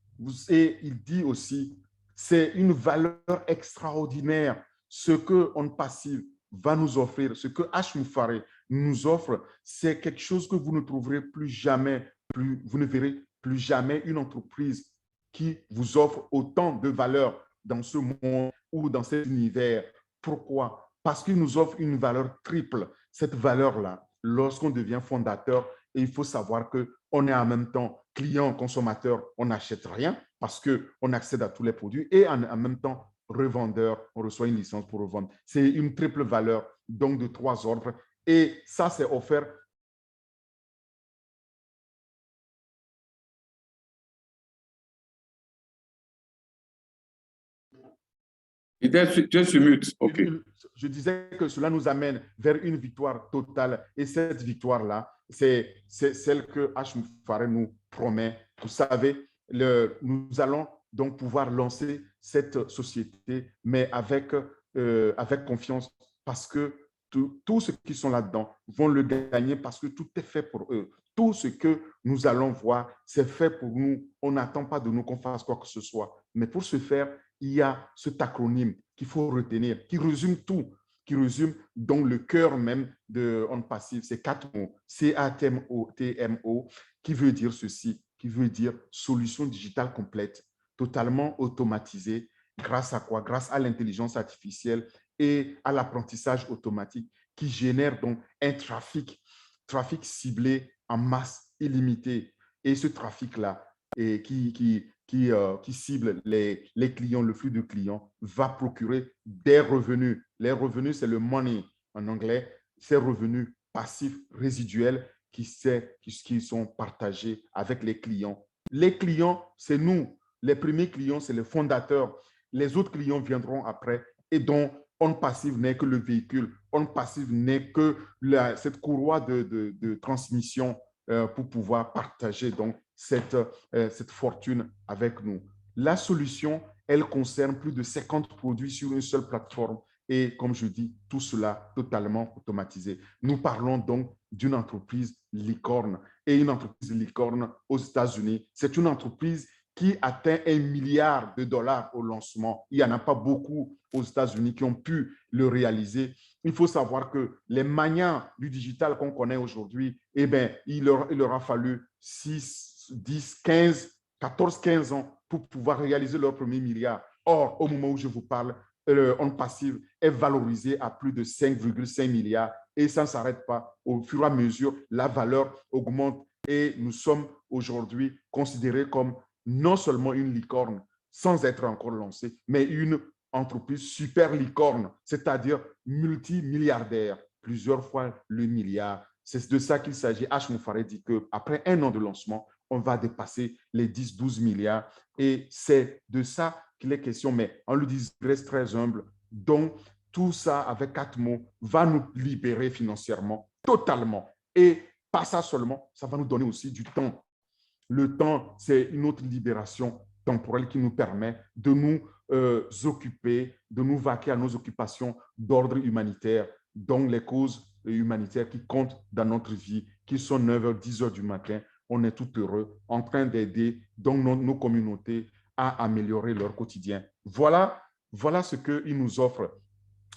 et il dit aussi, c'est une valeur extraordinaire. Ce que On Passive va nous offrir, ce que H. Moufaré nous offre, c'est quelque chose que vous ne trouverez plus jamais, vous ne verrez plus jamais une entreprise qui vous offre autant de valeur dans ce monde ou dans cet univers. Pourquoi? Parce qu'il nous offre une valeur triple. Cette valeur-là, lorsqu'on devient fondateur, et il faut savoir qu'on est en même temps client, consommateur, on n'achète rien parce qu'on accède à tous les produits et en même temps revendeur, on reçoit une licence pour revendre. C'est une triple valeur, donc de 3 ordres. Et ça, c'est offert. Tu es sur mute. OK. Je disais que cela nous amène vers une victoire totale. Et cette victoire-là, c'est celle que H. Moufaré nous promet. Vous savez, nous allons donc pouvoir lancer cette société, mais avec confiance, parce que tous ceux qui sont là-dedans vont le gagner parce que tout est fait pour eux. Tout ce que nous allons voir, c'est fait pour nous. On n'attend pas de nous qu'on fasse quoi que ce soit. Mais pour ce faire, il y a cet acronyme qu'il faut retenir, qui résume tout, qui résume donc le cœur même de On Passive. C'est 4 mots, CATMO, qui veut dire ceci, qui veut dire solution digitale complète. totalement automatisé. Grâce à quoi? Grâce à l'intelligence artificielle et à l'apprentissage automatique qui génère donc un trafic ciblé en masse illimitée. Et ce trafic-là, qui cible les clients, le flux de clients, va procurer des revenus. Les revenus, c'est le money en anglais, ces revenus passifs résiduels qui sont partagés avec les clients. Les clients, c'est nous. Les premiers clients, c'est les fondateurs. Les autres clients viendront après et donc on passive n'est que le véhicule. On passive n'est que cette courroie de transmission pour pouvoir partager donc cette fortune avec nous. La solution, elle concerne plus de 50 produits sur une seule plateforme et, comme je dis, tout cela totalement automatisé. Nous parlons donc d'une entreprise licorne. Et une entreprise licorne aux États-Unis, c'est une entreprise qui atteint $1 milliard au lancement. Il n'y en a pas beaucoup aux États-Unis qui ont pu le réaliser. Il faut savoir que les manias du digital qu'on connaît aujourd'hui, eh bien, il leur a fallu 6, 10, 15, 14, 15 ans pour pouvoir réaliser leur premier milliard. Or, au moment où je vous parle, On Passive est valorisé à plus de 5,5 milliards et ça ne s'arrête pas. Au fur et à mesure, la valeur augmente et nous sommes aujourd'hui considérés comme non seulement une licorne sans être encore lancée, mais une entreprise super licorne, c'est-à-dire multimilliardaire, plusieurs fois le milliard. C'est de ça qu'il s'agit. H. Moufaré dit qu'après 1 an de lancement, on va dépasser les 10-12 milliards et c'est de ça qu'il est question, mais on le dit, reste très humble. Donc, tout ça, avec 4 mots, va nous libérer financièrement, totalement. Et pas ça seulement, ça va nous donner aussi du temps. Le temps, c'est une autre libération temporelle qui nous permet de nous occuper, de nous vaquer à nos occupations d'ordre humanitaire, dont les causes humanitaires qui comptent dans notre vie, qui sont 9h, 10h du matin. On est tout heureux en train d'aider nos communautés à améliorer leur quotidien. Voilà ce qu'il nous offre.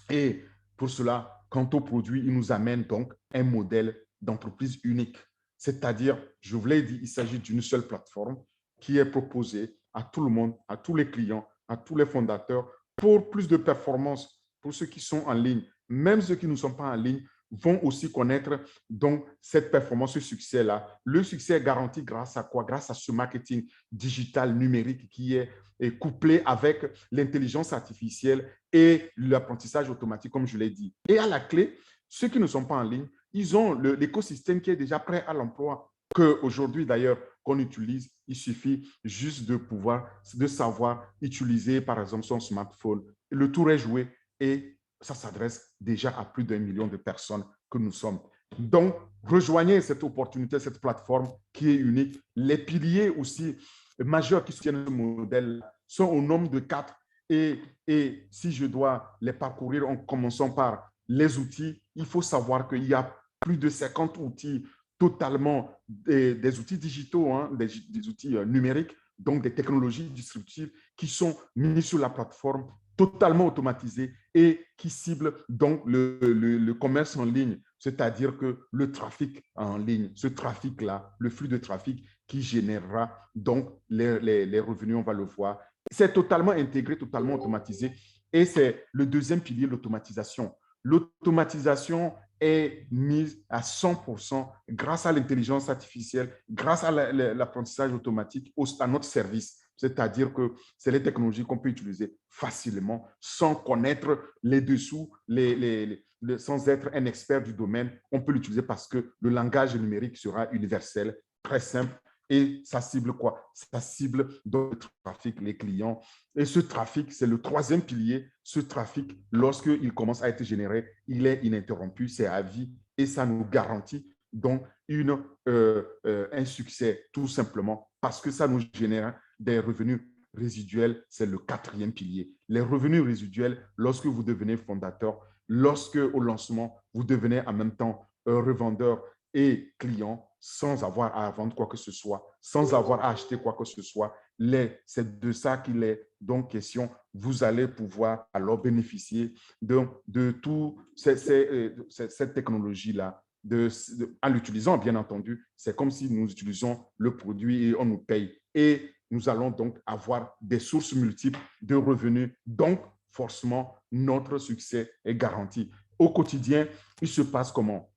Et pour cela, quant au produit, il nous amène donc un modèle d'entreprise unique. C'est-à-dire, je vous l'ai dit, il s'agit d'une seule plateforme qui est proposée à tout le monde, à tous les clients, à tous les fondateurs pour plus de performance pour ceux qui sont en ligne. Même ceux qui ne sont pas en ligne vont aussi connaître donc cette performance, ce succès-là. Le succès est garanti grâce à quoi? Grâce à ce marketing digital numérique qui est couplé avec l'intelligence artificielle et l'apprentissage automatique, comme je l'ai dit. Et à la clé, ceux qui ne sont pas en ligne, ils ont l'écosystème qui est déjà prêt à l'emploi, qu'aujourd'hui d'ailleurs qu'on utilise, il suffit juste de savoir utiliser par exemple son smartphone. Le tour est joué et ça s'adresse déjà à plus d'1 million de personnes que nous sommes. Donc, rejoignez cette opportunité, cette plateforme qui est unique. Les piliers aussi majeurs qui soutiennent ce modèle sont au nombre de 4. Et si je dois les parcourir en commençant par les outils, il faut savoir qu'il y a plus de 50 outils totalement, des outils digitaux, hein, des outils numériques, donc des technologies disruptives qui sont mis sur la plateforme, totalement automatisées et qui ciblent donc le commerce en ligne, c'est-à-dire que le trafic en ligne, ce trafic-là, le flux de trafic qui générera donc les revenus, on va le voir. C'est totalement intégré, totalement automatisé. Et c'est le deuxième pilier, l'automatisation. L'automatisation est mise à 100% grâce à l'intelligence artificielle, grâce à l'apprentissage automatique à notre service. C'est-à-dire que c'est les technologies qu'on peut utiliser facilement sans connaître les dessous, sans être un expert du domaine. On peut l'utiliser parce que le langage numérique sera universel, très simple. Et ça cible quoi? Ça cible donc le trafic, les clients. Et ce trafic, c'est le troisième pilier. Ce trafic, lorsqu'il commence à être généré, il est ininterrompu, c'est à vie et ça nous garantit donc un succès tout simplement parce que ça nous génère des revenus résiduels, c'est le quatrième pilier. Les revenus résiduels, lorsque vous devenez fondateur, lorsque au lancement, vous devenez en même temps revendeur et client sans avoir à vendre quoi que ce soit, sans avoir à acheter quoi que ce soit. C'est de ça qu'il est donc question. Vous allez pouvoir alors bénéficier de toute cette technologie-là. En l'utilisant, bien entendu, c'est comme si nous utilisons le produit et on nous paye. Et nous allons donc avoir des sources multiples de revenus. Donc, forcément, notre succès est garanti. Au quotidien, il se passe comment?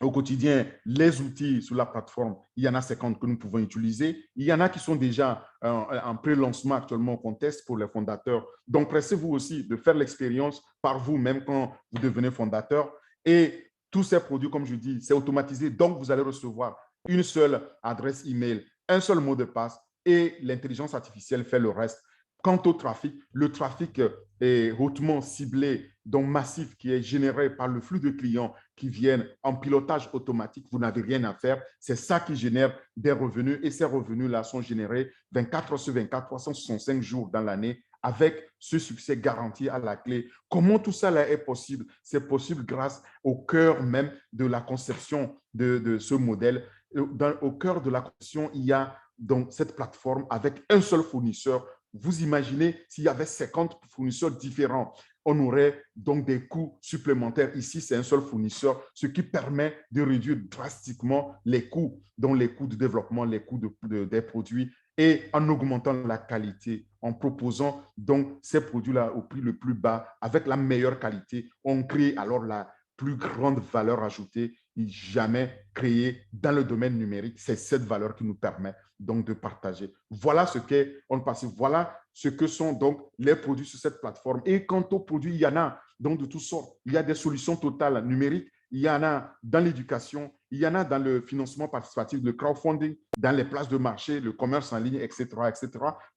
Au quotidien, les outils sur la plateforme, il y en a 50 que nous pouvons utiliser. Il y en a qui sont déjà en pré-lancement actuellement qu'on teste pour les fondateurs. Donc, pressez-vous aussi de faire l'expérience par vous-même quand vous devenez fondateur. Et tous ces produits, comme je dis, c'est automatisé. Donc, vous allez recevoir une seule adresse email, un seul mot de passe et l'intelligence artificielle fait le reste. Quant au trafic, le trafic est hautement ciblé, donc massif, qui est généré par le flux de clients qui viennent en pilotage automatique. Vous n'avez rien à faire. C'est ça qui génère des revenus et ces revenus-là sont générés 24 heures sur 24, 365 jours dans l'année avec ce succès garanti à la clé. Comment tout ça là est possible? C'est possible grâce au cœur même de la conception de ce modèle. Au cœur de la conception, il y a donc cette plateforme avec un seul fournisseur. Vous imaginez s'il y avait 50 fournisseurs différents, on aurait donc des coûts supplémentaires. Ici, c'est un seul fournisseur, ce qui permet de réduire drastiquement les coûts, dont les coûts de développement, les coûts des produits, et en augmentant la qualité, en proposant donc ces produits-là au prix le plus bas, avec la meilleure qualité, on crée alors la plus grande valeur ajoutée jamais créée dans le domaine numérique. C'est cette valeur qui nous permet donc de partager. Voilà ce qu'est OnPassive. Voilà ce que sont donc les produits sur cette plateforme. Et quant aux produits, il y en a donc de toutes sortes. Il y a des solutions totales numériques, il y en a dans l'éducation, il y en a dans le financement participatif, le crowdfunding, dans les places de marché, le commerce en ligne, etc., etc.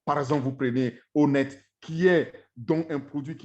Par exemple, vous prenez Honnête, qui est donc un produit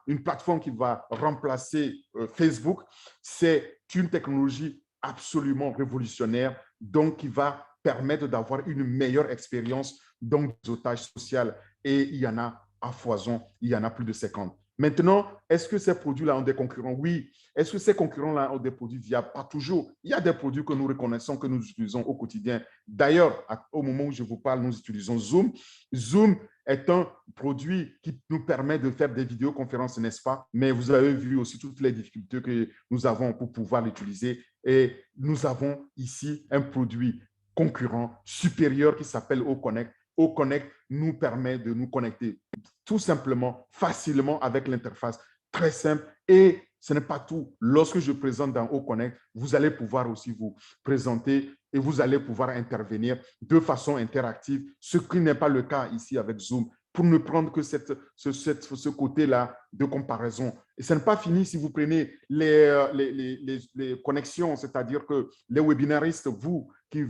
une plateforme qui va remplacer Facebook. C'est une technologie absolument révolutionnaire, donc qui va permettre d'avoir une meilleure expérience donc de réseautage social. Et il y en a à foison, il y en a plus de 50. Maintenant, est-ce que ces produits-là ont des concurrents? Oui. Est-ce que ces concurrents-là ont des produits viables? Pas toujours. Il y a des produits que nous reconnaissons, que nous utilisons au quotidien. D'ailleurs, au moment où je vous parle, nous utilisons Zoom. Zoom est un produit qui nous permet de faire des vidéoconférences, n'est-ce pas? Mais vous avez vu aussi toutes les difficultés que nous avons pour pouvoir l'utiliser. Et nous avons ici un produit concurrent supérieur qui s'appelle OConnect. OConnect nous permet de nous connecter tout simplement, facilement avec l'interface très simple. Et ce n'est pas tout. Lorsque je présente dans OConnect, vous allez pouvoir aussi vous présenter et vous allez pouvoir intervenir de façon interactive, ce qui n'est pas le cas ici avec Zoom, pour ne prendre que ce côté-là de comparaison. Et ce n'est pas fini si vous prenez les connexions, c'est-à-dire que les webinaristes, vous qui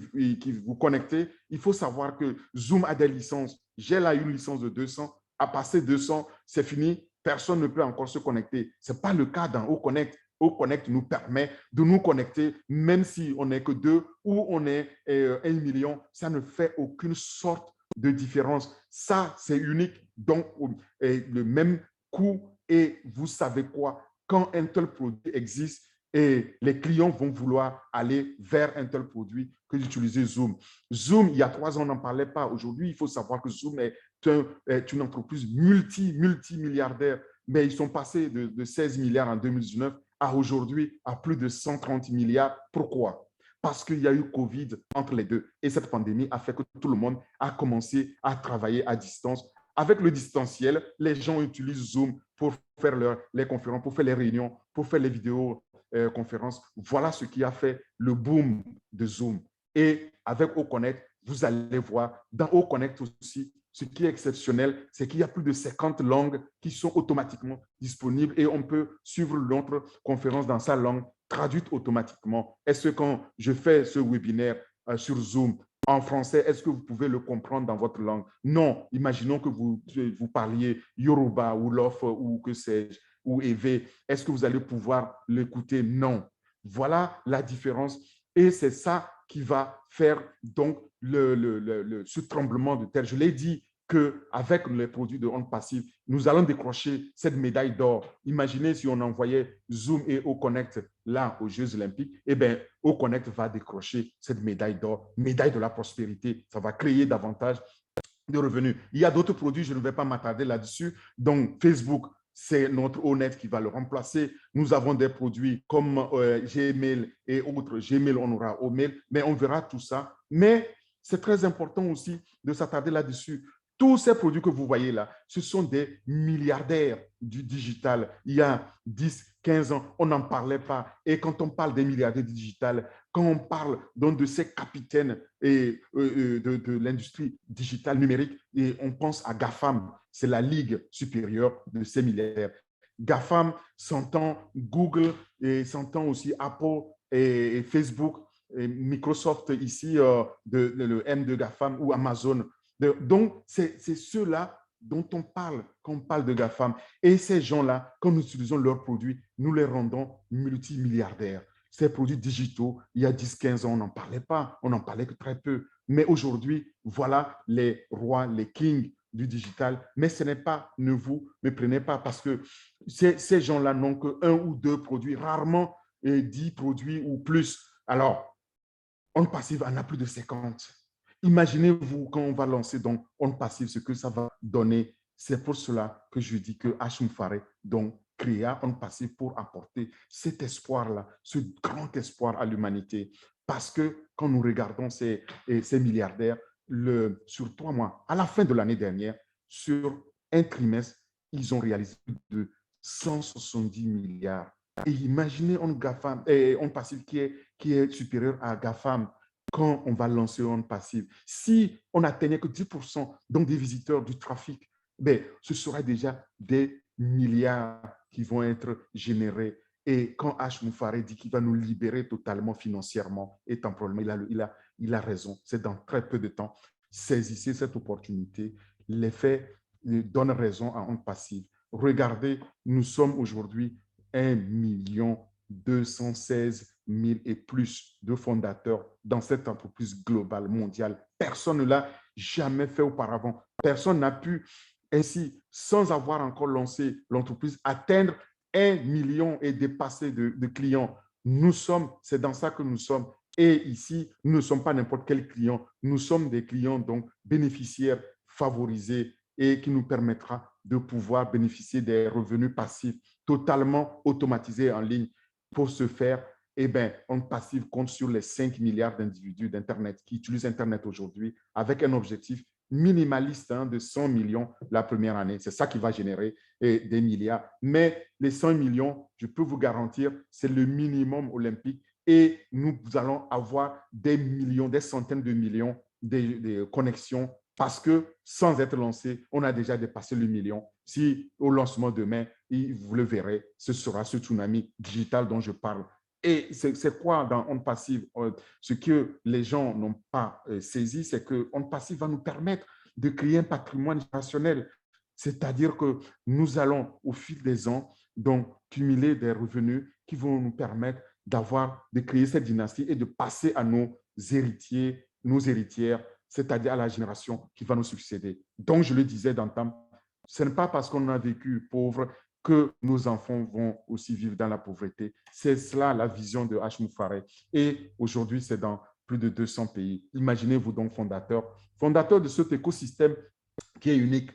vous connectez, il faut savoir que Zoom a des licences. J'ai là une licence de 200. À passer 200, c'est fini. Personne ne peut encore se connecter. Ce n'est pas le cas dans OConnect. OConnect nous permet de nous connecter, même si on n'est que 2 ou on est 1 million. Ça ne fait aucune sorte de différence. Ça, c'est unique. Donc, le même coût. Et vous savez quoi? Quand un tel produit existe, et les clients vont vouloir aller vers un tel produit que d'utiliser Zoom. Zoom, il y a 3 ans, on n'en parlait pas. Aujourd'hui, il faut savoir que Zoom est une entreprise multimilliardaire, mais ils sont passés de 16 milliards en 2019 à aujourd'hui à plus de 130 milliards. Pourquoi? Parce qu'il y a eu Covid entre les deux. Et cette pandémie a fait que tout le monde a commencé à travailler à distance. Avec le distanciel, les gens utilisent Zoom pour faire les conférences, pour faire les réunions, pour faire les vidéoconférences. Voilà ce qui a fait le boom de Zoom. Et avec OConnect, vous allez voir, dans OConnect aussi, ce qui est exceptionnel, c'est qu'il y a plus de 50 langues qui sont automatiquement disponibles et on peut suivre notre conférence dans sa langue traduite automatiquement. Est-ce que quand je fais ce webinaire sur Zoom en français, est-ce que vous pouvez le comprendre dans votre langue? Non. Imaginons que vous parliez Yoruba ou Lof ou que sais-je, ou Ewe. Est-ce que vous allez pouvoir l'écouter? Non. Voilà la différence. Et c'est ça qui va faire donc ce tremblement de terre. Je l'ai dit qu'avec les produits de OnPassive, nous allons décrocher cette médaille d'or. Imaginez si on envoyait Zoom et OConnect là aux Jeux Olympiques, eh bien, OConnect va décrocher cette médaille d'or, médaille de la prospérité. Ça va créer davantage de revenus. Il y a d'autres produits, je ne vais pas m'attarder là-dessus. Donc, Facebook, c'est notre Honnête qui va le remplacer. Nous avons des produits comme Gmail et autres. Gmail, on aura Omail, mais on verra tout ça. Mais c'est très important aussi de s'attarder là-dessus. Tous ces produits que vous voyez là, ce sont des milliardaires du digital. Il y a 10, 15 ans, on n'en parlait pas. Et quand on parle des milliardaires du digital, quand on parle donc de ces capitaines de l'industrie digitale numérique, et on pense à GAFAM, c'est la ligue supérieure de ces milliardaires. GAFAM s'entend Google et s'entend aussi Apple et Facebook, et Microsoft ici, le M de GAFAM ou Amazon. Donc, c'est ceux-là dont on parle quand on parle de GAFAM. Et ces gens-là, quand nous utilisons leurs produits, nous les rendons multimilliardaires. Ces produits digitaux, il y a 10-15 ans, on n'en parlait pas, on n'en parlait que très peu. Mais aujourd'hui, voilà les rois, les kings du digital. Mais ce n'est pas, ne vous méprenez pas, parce que ces gens-là n'ont qu'un ou deux produits, rarement 10 produits ou plus. Alors, On Passive en a plus de 50. Imaginez-vous quand on va lancer donc On Passive, ce que ça va donner. C'est pour cela que je dis que H. Moufaré donc créa On Passive pour apporter cet espoir-là, ce grand espoir à l'humanité. Parce que quand nous regardons ces milliardaires, sur 3 mois, à la fin de l'année dernière, sur un trimestre, ils ont réalisé plus de 170 milliards. Et imaginez On Passive qui est supérieur à GAFAM quand on va lancer On Passive. Si on n'atteignait que 10% donc des visiteurs du trafic, ben, ce sera déjà des milliards qui vont être générés. Et quand H. Moufaré dit qu'il va nous libérer totalement financièrement et temporellement, il a raison. C'est dans très peu de temps. Saisissez cette opportunité. Les faits donnent raison à On Passive. Regardez, nous sommes aujourd'hui 1 216 000 et plus de fondateurs dans cette entreprise globale, mondiale. Personne ne l'a jamais fait auparavant. Personne n'a pu ainsi, sans avoir encore lancé l'entreprise, atteindre 1 million et dépasser de clients. C'est dans ça que nous sommes. Et ici, nous ne sommes pas n'importe quel client. Nous sommes des clients donc bénéficiaires favorisés et qui nous permettra de pouvoir bénéficier des revenus passifs totalement automatisés en ligne. Pour ce faire, eh bien, On Passive compte sur les 5 milliards d'individus d'Internet qui utilisent Internet aujourd'hui avec un objectif minimaliste de 100 millions la première année. C'est ça qui va générer des milliards. Mais les 100 millions, je peux vous garantir, c'est le minimum olympique et nous allons avoir des millions, des centaines de millions de connexions parce que sans être lancé, on a déjà dépassé le million. Si au lancement demain, vous le verrez, ce sera ce tsunami digital dont je parle. Et c'est quoi dans On Passive? Ce que les gens n'ont pas saisi, c'est que On Passive va nous permettre de créer un patrimoine générationnel. C'est-à-dire que nous allons, au fil des ans, donc, cumuler des revenus qui vont nous permettre de créer cette dynastie et de passer à nos héritiers, nos héritières, c'est-à-dire à la génération qui va nous succéder. Donc, je le disais d'antan, ce n'est pas parce qu'on a vécu pauvre que nos enfants vont aussi vivre dans la pauvreté. C'est cela la vision de H. Moufaré. Et aujourd'hui, c'est dans plus de 200 pays. Imaginez-vous donc fondateur de cet écosystème qui est unique.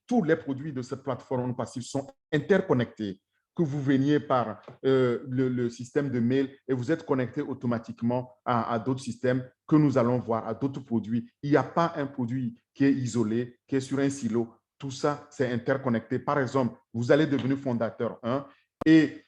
Tous les produits de cette plateforme passive sont interconnectés. Que vous veniez par le système de mail et vous êtes connecté automatiquement à d'autres systèmes que nous allons voir, à d'autres produits. Il n'y a pas un produit qui est isolé, qui est sur un silo. Tout ça, c'est interconnecté. Par exemple, vous allez devenir fondateur et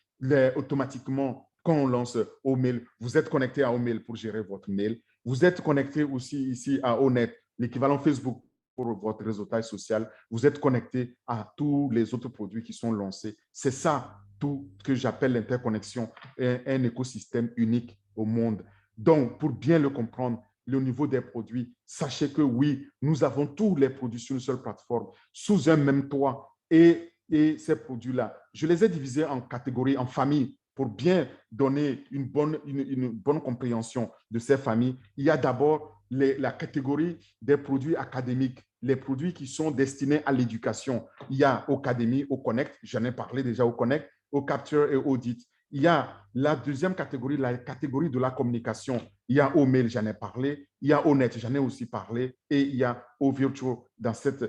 automatiquement, quand on lance Omail, vous êtes connecté à Omail pour gérer votre mail. Vous êtes connecté aussi ici à Onet, l'équivalent Facebook pour votre réseautage social. Vous êtes connecté à tous les autres produits qui sont lancés. C'est ça tout ce que j'appelle l'interconnexion, un écosystème unique au monde. Donc, pour bien le comprendre, le niveau des produits, sachez que oui, nous avons tous les produits sur une seule plateforme, sous un même toit. Et ces produits-là, je les ai divisés en catégories, en familles, pour bien donner une bonne compréhension de ces familles. Il y a d'abord la catégorie des produits académiques, les produits qui sont destinés à l'éducation. Il y a Ocademy, Oconnect, j'en ai parlé déjà, Oconnect, Ocapture et Audit. Il y a la deuxième catégorie, la catégorie de la communication. Il y a Omail, j'en ai parlé. Il y a Onet, j'en ai aussi parlé. Et il y a OVirtual dans cette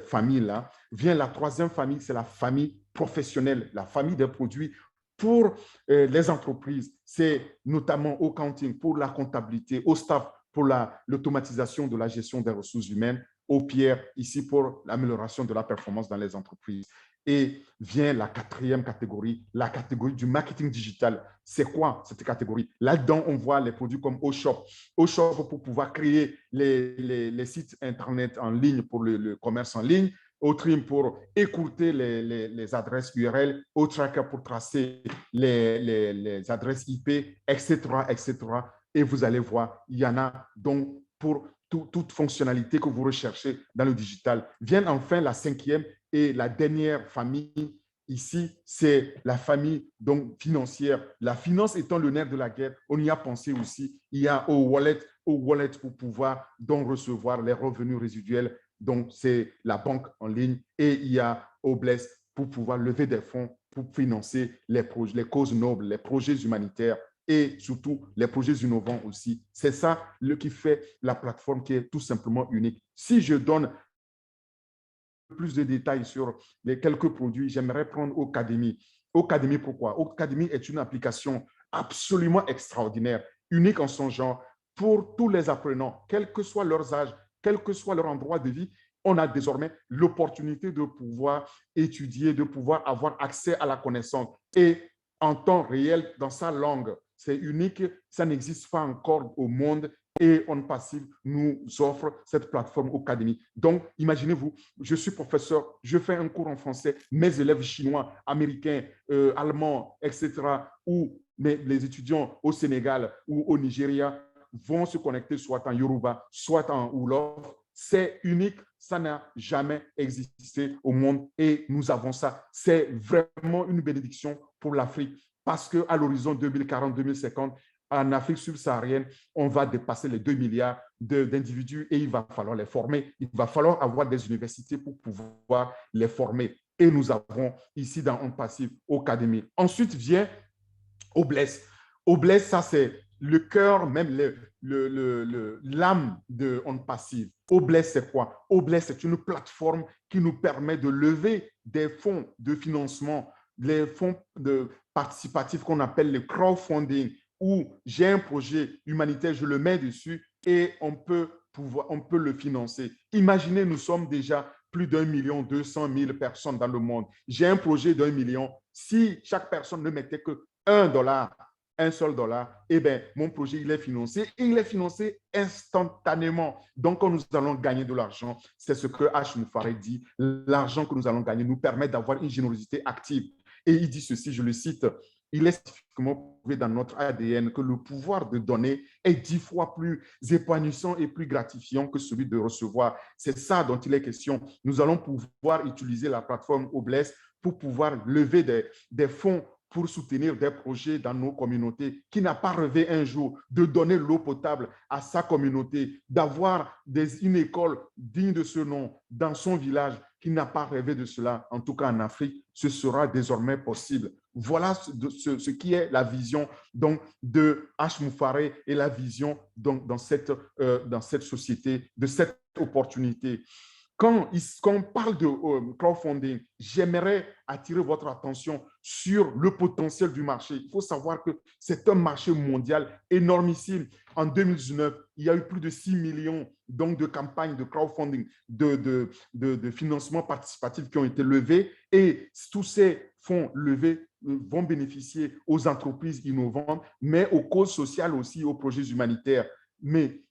famille-là. Vient la troisième famille, c'est la famille professionnelle, la famille des produits pour les entreprises. C'est notamment au accounting, pour la comptabilité, au staff, pour l'automatisation de la gestion des ressources humaines, OPIER ici pour l'amélioration de la performance dans les entreprises. Et vient la quatrième catégorie, la catégorie du marketing digital. C'est quoi cette catégorie? Là-dedans, on voit les produits comme OShop. OShop pour pouvoir créer les sites Internet en ligne pour le commerce en ligne. OTrim pour écourter les adresses URL, OTracker pour tracer les adresses IP, etc., etc. Et vous allez voir, il y en a donc pour toute fonctionnalité que vous recherchez dans le digital. Vient enfin la cinquième et la dernière famille. Ici, c'est la famille donc, financière. La finance étant le nerf de la guerre, on y a pensé aussi. Il y a au wallet pour pouvoir donc recevoir les revenus résiduels. Donc, c'est la banque en ligne. Et il y a Obless pour pouvoir lever des fonds pour financer les causes nobles, les projets humanitaires et surtout les projets innovants aussi. C'est ça qui fait la plateforme qui est tout simplement unique. Si je donne plus de détails sur les quelques produits, j'aimerais prendre Ocademy. Ocademy, pourquoi? Ocademy est une application absolument extraordinaire, unique en son genre pour tous les apprenants, quel que soit leur âge, quel que soit leur endroit de vie. On a désormais l'opportunité de pouvoir étudier, de pouvoir avoir accès à la connaissance et en temps réel dans sa langue. C'est unique, ça n'existe pas encore au monde et On Passive nous offre cette plateforme Ocademy. Donc, imaginez-vous, je suis professeur, je fais un cours en français, mes élèves chinois, américains, allemands, etc., ou les étudiants au Sénégal ou au Nigeria vont se connecter soit en Yoruba, soit en Wolof. C'est unique, ça n'a jamais existé au monde et nous avons ça. C'est vraiment une bénédiction pour l'Afrique parce qu'à l'horizon 2040-2050, en Afrique subsaharienne, on va dépasser les 2 milliards d'individus et il va falloir les former. Il va falloir avoir des universités pour pouvoir les former. Et nous avons ici dans On Passive Ocademy. Ensuite vient Obless. Obless, ça c'est le cœur, même l'âme de On Passive. Obless, c'est quoi? Obless, c'est une plateforme qui nous permet de lever des fonds de financement, les fonds participatifs qu'on appelle le crowdfunding, où j'ai un projet humanitaire, je le mets dessus et on peut le financer. Imaginez, nous sommes déjà plus d'1,2 million personnes dans le monde. J'ai un projet d'1 million. Si chaque personne ne mettait que $1, un seul dollar, eh bien, mon projet, il est financé et il est financé instantanément. Donc, quand nous allons gagner de l'argent, c'est ce que H. Moufaré dit, l'argent que nous allons gagner nous permet d'avoir une générosité active. Et il dit ceci, je le cite, il est spécifiquement prouvé dans notre ADN que le pouvoir de donner est 10 fois plus épanouissant et plus gratifiant que celui de recevoir. C'est ça dont il est question. Nous allons pouvoir utiliser la plateforme Obless pour pouvoir lever des fonds pour soutenir des projets dans nos communautés. Qui n'a pas rêvé un jour de donner l'eau potable à sa communauté, d'avoir une école digne de ce nom dans son village? Qui n'a pas rêvé de cela? En tout cas, en Afrique, ce sera désormais possible. Voilà ce qui est la vision donc, de H. Moufaré et la vision donc, dans cette société, de cette opportunité. Quand on parle de crowdfunding, j'aimerais attirer votre attention sur le potentiel du marché. Il faut savoir que c'est un marché mondial énormissime. En 2019, il y a eu plus de 6 millions donc, de campagnes de crowdfunding, de financement participatif qui ont été levées et tous ces fonds levés vont bénéficier aux entreprises innovantes, mais aux causes sociales aussi, aux projets humanitaires. Mais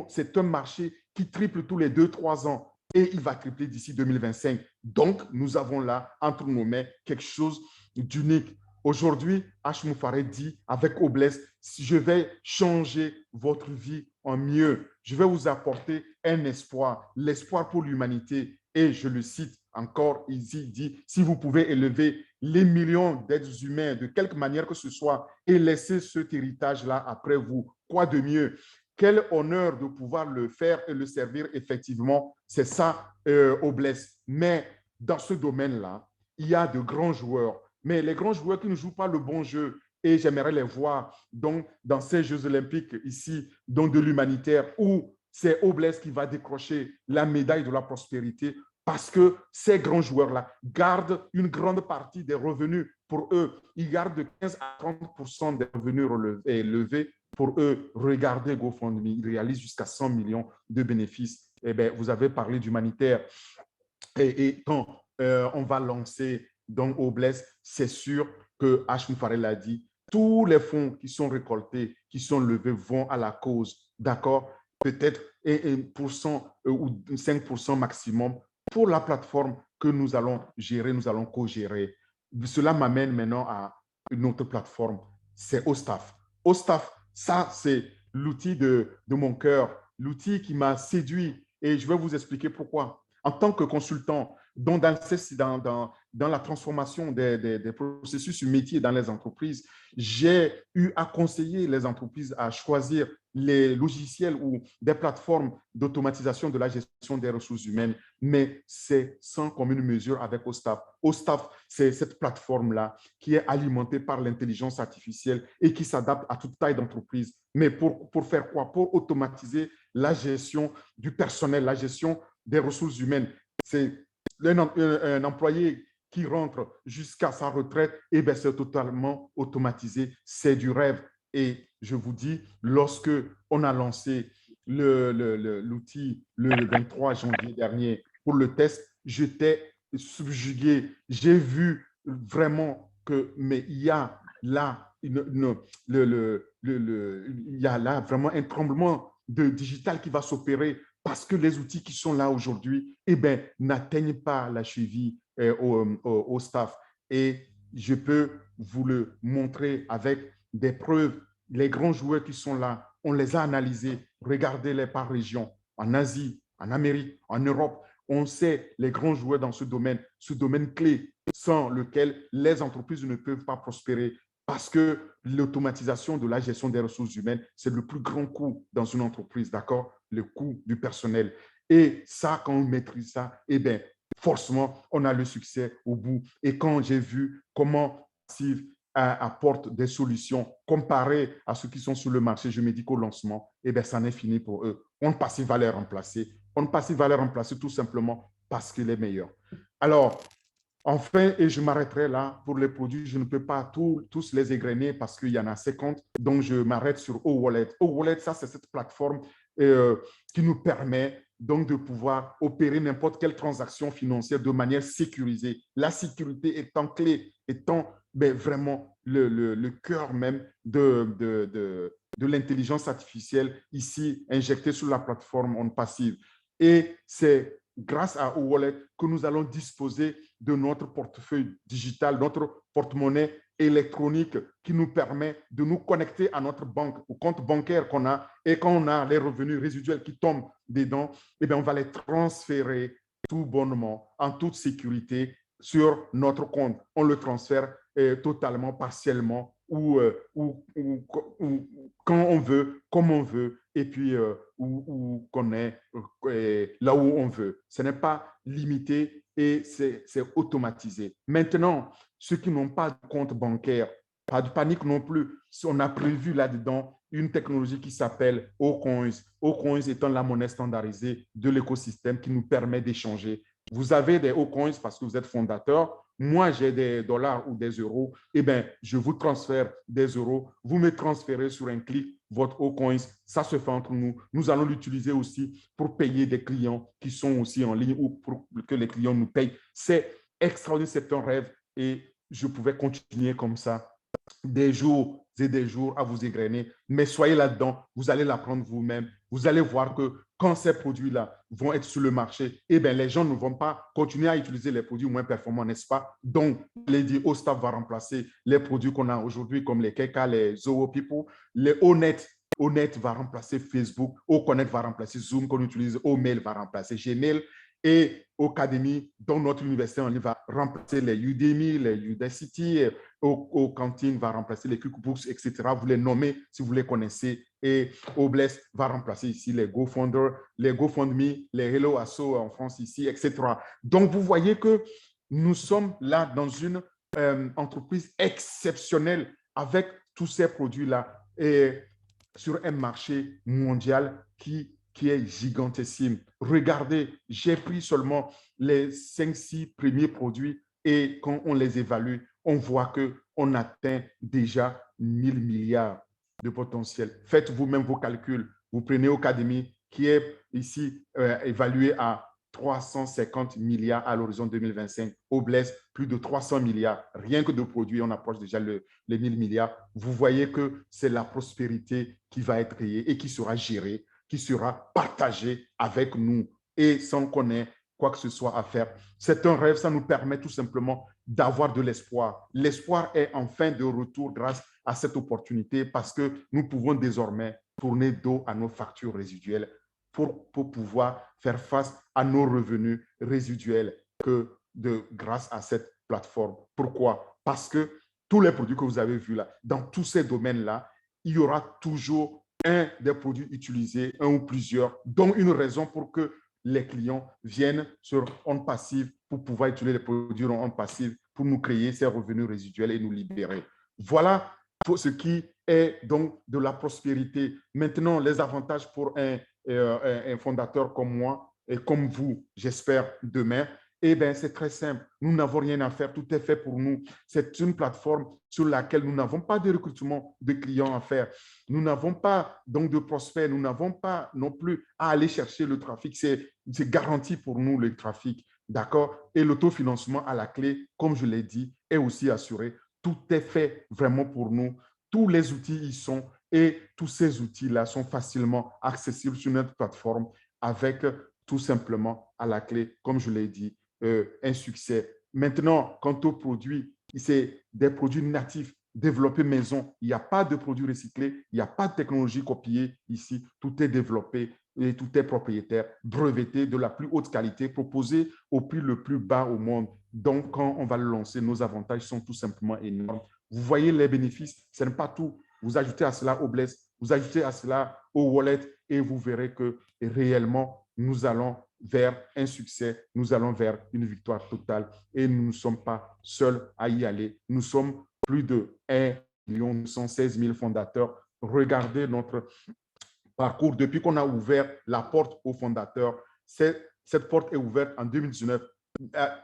c'est un marché qui triple tous les 2-3 ans. Et il va tripler d'ici 2025. Donc, nous avons là, entre nos mains, quelque chose d'unique. Aujourd'hui, H. Moufaré dit, avec Obless, je vais changer votre vie en mieux. Je vais vous apporter un espoir, l'espoir pour l'humanité. Et je le cite encore, il dit, si vous pouvez élever les millions d'êtres humains de quelque manière que ce soit et laisser cet héritage-là après vous, quoi de mieux? Quel honneur de pouvoir le faire et le servir effectivement. C'est ça, Obless. Mais dans ce domaine-là, il y a de grands joueurs. Mais les grands joueurs qui ne jouent pas le bon jeu, et j'aimerais les voir donc, dans ces Jeux olympiques ici, donc de l'humanitaire, où c'est Obless qui va décrocher la médaille de la prospérité parce que ces grands joueurs-là gardent une grande partie des revenus pour eux. Ils gardent de 15 à 30% des revenus relevés Pour eux, regardez GoFundMe, ils réalisent jusqu'à 100 millions de bénéfices. Eh bien, vous avez parlé d'humanitaire. Et quand on va lancer donc au Bless, c'est sûr que H. Moufarel l'a dit, tous les fonds qui sont récoltés, qui sont levés, vont à la cause, d'accord? Peut-être 1% ou 5% maximum pour la plateforme que nous allons gérer, nous allons co-gérer. Cela m'amène maintenant à une autre plateforme, c'est Ostaf. Ostaf, ça, c'est l'outil de mon cœur, l'outil qui m'a séduit et je vais vous expliquer pourquoi. En tant que consultant, dans la transformation des processus métiers dans les entreprises, j'ai eu à conseiller les entreprises à choisir les logiciels ou des plateformes d'automatisation de la gestion des ressources humaines, mais c'est sans commune mesure avec OSTAF. OSTAF, c'est cette plateforme-là qui est alimentée par l'intelligence artificielle et qui s'adapte à toute taille d'entreprise. Mais pour faire quoi? Pour automatiser la gestion du personnel, la gestion des ressources humaines. C'est un employé qui rentre jusqu'à sa retraite, et bien c'est totalement automatisé. C'est du rêve. Et je vous dis, lorsque on a lancé l'outil le 23 janvier dernier pour le test, j'étais subjugué. J'ai vu vraiment que, mais il y a là, il y a là vraiment un tremblement de digital qui va s'opérer parce que les outils qui sont là aujourd'hui, eh ben, n'atteignent pas la cheville au staff. Et je peux vous le montrer avec des preuves. Les grands joueurs qui sont là, on les a analysés. Regardez-les par région, en Asie, en Amérique, en Europe. On sait les grands joueurs dans ce domaine clé, sans lequel les entreprises ne peuvent pas prospérer. Parce que l'automatisation de la gestion des ressources humaines, c'est le plus grand coût dans une entreprise, d'accord? Le coût du personnel. Et ça, quand on maîtrise ça, eh bien, forcément, on a le succès au bout. Et quand j'ai vu comment Passive apporte des solutions comparées à ceux qui sont sur le marché, je me dis qu'au lancement, eh bien, ça n'est fini pour eux. On Passive va les remplacer. On Passive va les remplacer tout simplement parce qu'il est meilleur. Alors, enfin, et je m'arrêterai là pour les produits. Je ne peux pas tous les égrener parce qu'il y en a 50. Donc, je m'arrête sur O-Wallet. O-Wallet, ça, c'est cette plateforme qui nous permet donc de pouvoir opérer n'importe quelle transaction financière de manière sécurisée. La sécurité étant clé, étant vraiment le cœur même de l'intelligence artificielle ici injectée sur la plateforme On Passive. Et c'est grâce à O-Wallet que nous allons disposer de notre portefeuille digital, notre porte-monnaie électronique qui nous permet de nous connecter à notre banque, au compte bancaire qu'on a. Et quand on a les revenus résiduels qui tombent dedans, eh bien, on va les transférer tout bonnement, en toute sécurité, sur notre compte. On le transfère totalement, partiellement, ou quand on veut, comme on veut, et puis où qu'on est là où on veut. Ce n'est pas limité et c'est automatisé. Maintenant, ceux qui n'ont pas de compte bancaire, pas de panique non plus. On a prévu là-dedans une technologie qui s'appelle Ocoins. Ocoins étant la monnaie standardisée de l'écosystème qui nous permet d'échanger. Vous avez des Ocoins parce que vous êtes fondateur. Moi, j'ai des dollars ou des euros. Eh bien, je vous transfère des euros. Vous me transférez sur un clic votre Ocoins. Ça se fait entre nous. Nous allons l'utiliser aussi pour payer des clients qui sont aussi en ligne ou pour que les clients nous payent. C'est extraordinaire, c'est un rêve et je pouvais continuer comme ça des jours et des jours à vous égrener, mais soyez là-dedans, vous allez l'apprendre vous-même, vous allez voir que quand ces produits-là vont être sur le marché, eh bien, les gens ne vont pas continuer à utiliser les produits moins performants, n'est-ce pas? Donc, les dit Ostaf va remplacer les produits qu'on a aujourd'hui, comme les Keka, les Zoho People, les Onet. Onet va remplacer Facebook, Oconnect va remplacer Zoom qu'on utilise, Omail va remplacer Gmail, et Academy, dont notre université en ligne va remplacer les Udemy, les Udacity, Cantine va remplacer les QuickBooks, etc. Vous les nommez si vous les connaissez. Et Obless va remplacer ici les GoFunders, les GoFundMe, les Hello Asso en France ici, etc. Donc, vous voyez que nous sommes là dans une entreprise exceptionnelle avec tous ces produits-là et sur un marché mondial qui est gigantesque. Regardez, j'ai pris seulement les 5-6 premiers produits et quand on les évalue, on voit qu'on atteint déjà 1000 milliards. de potentiel. Faites vous-même vos calculs. Vous prenez Ocademy qui est ici évalué à 350 milliards à l'horizon 2025. Oblès, plus de 300 milliards. Rien que de produits, on approche déjà les 1000 milliards. Vous voyez que c'est la prospérité qui va être créée et qui sera gérée, qui sera partagée avec nous et sans qu'on ait quoi que ce soit à faire. C'est un rêve, ça nous permet tout simplement d'avoir de l'espoir. L'espoir est enfin de retour grâce à cette opportunité parce que nous pouvons désormais tourner dos à nos factures résiduelles pour pouvoir faire face à nos revenus résiduels grâce à cette plateforme. Pourquoi? Parce que tous les produits que vous avez vus là, dans tous ces domaines-là, il y aura toujours un des produits utilisés, un ou plusieurs, dont une raison pour que les clients viennent sur onde passive pour pouvoir utiliser les produits en onde passive pour nous créer ces revenus résiduels et nous libérer. Voilà pour ce qui est donc de la prospérité. Maintenant, les avantages pour un fondateur comme moi et comme vous, j'espère, demain, eh bien, c'est très simple. Nous n'avons rien à faire. Tout est fait pour nous. C'est une plateforme sur laquelle nous n'avons pas de recrutement de clients à faire. Nous n'avons pas donc de prospects. Nous n'avons pas non plus à aller chercher le trafic. C'est garanti pour nous, le trafic. D'accord? Et l'autofinancement à la clé, comme je l'ai dit, est aussi assuré. Tout est fait vraiment pour nous. Tous les outils y sont et tous ces outils-là sont facilement accessibles sur notre plateforme avec tout simplement à la clé, comme je l'ai dit, un succès. Maintenant, quant aux produits, c'est des produits natifs développés maison. Il n'y a pas de produits recyclés, il n'y a pas de technologie copiée ici. Tout est développé et tout est propriétaire, breveté de la plus haute qualité, proposé au prix le plus bas au monde. Donc, quand on va le lancer, nos avantages sont tout simplement énormes. Vous voyez les bénéfices, ce n'est pas tout. Vous ajoutez à cela Oblès, vous ajoutez à cela au wallet et vous verrez que réellement, nous allons vers un succès, nous allons vers une victoire totale et nous ne sommes pas seuls à y aller. Nous sommes plus de 1,116 million fondateurs. Regardez notre parcours depuis qu'on a ouvert la porte aux fondateurs. Cette porte est ouverte en 2019,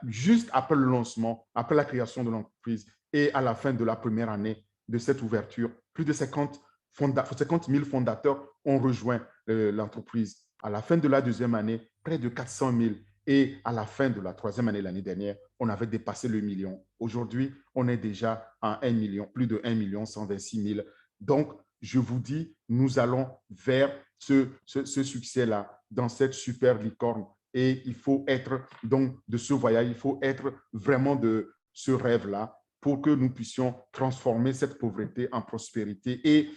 juste après le lancement, après la création de l'entreprise et à la fin de la première année de cette ouverture. Plus de 50 000 fondateurs ont rejoint l'entreprise. À la fin de la deuxième année, près de 400 000. Et à la fin de la troisième année, l'année dernière, on avait dépassé le million. Aujourd'hui, on est déjà à 1 million, plus de 1 126 000. Donc, je vous dis, nous allons vers ce succès-là, dans cette super licorne. Et il faut être donc de ce voyage, il faut être vraiment de ce rêve-là pour que nous puissions transformer cette pauvreté en prospérité et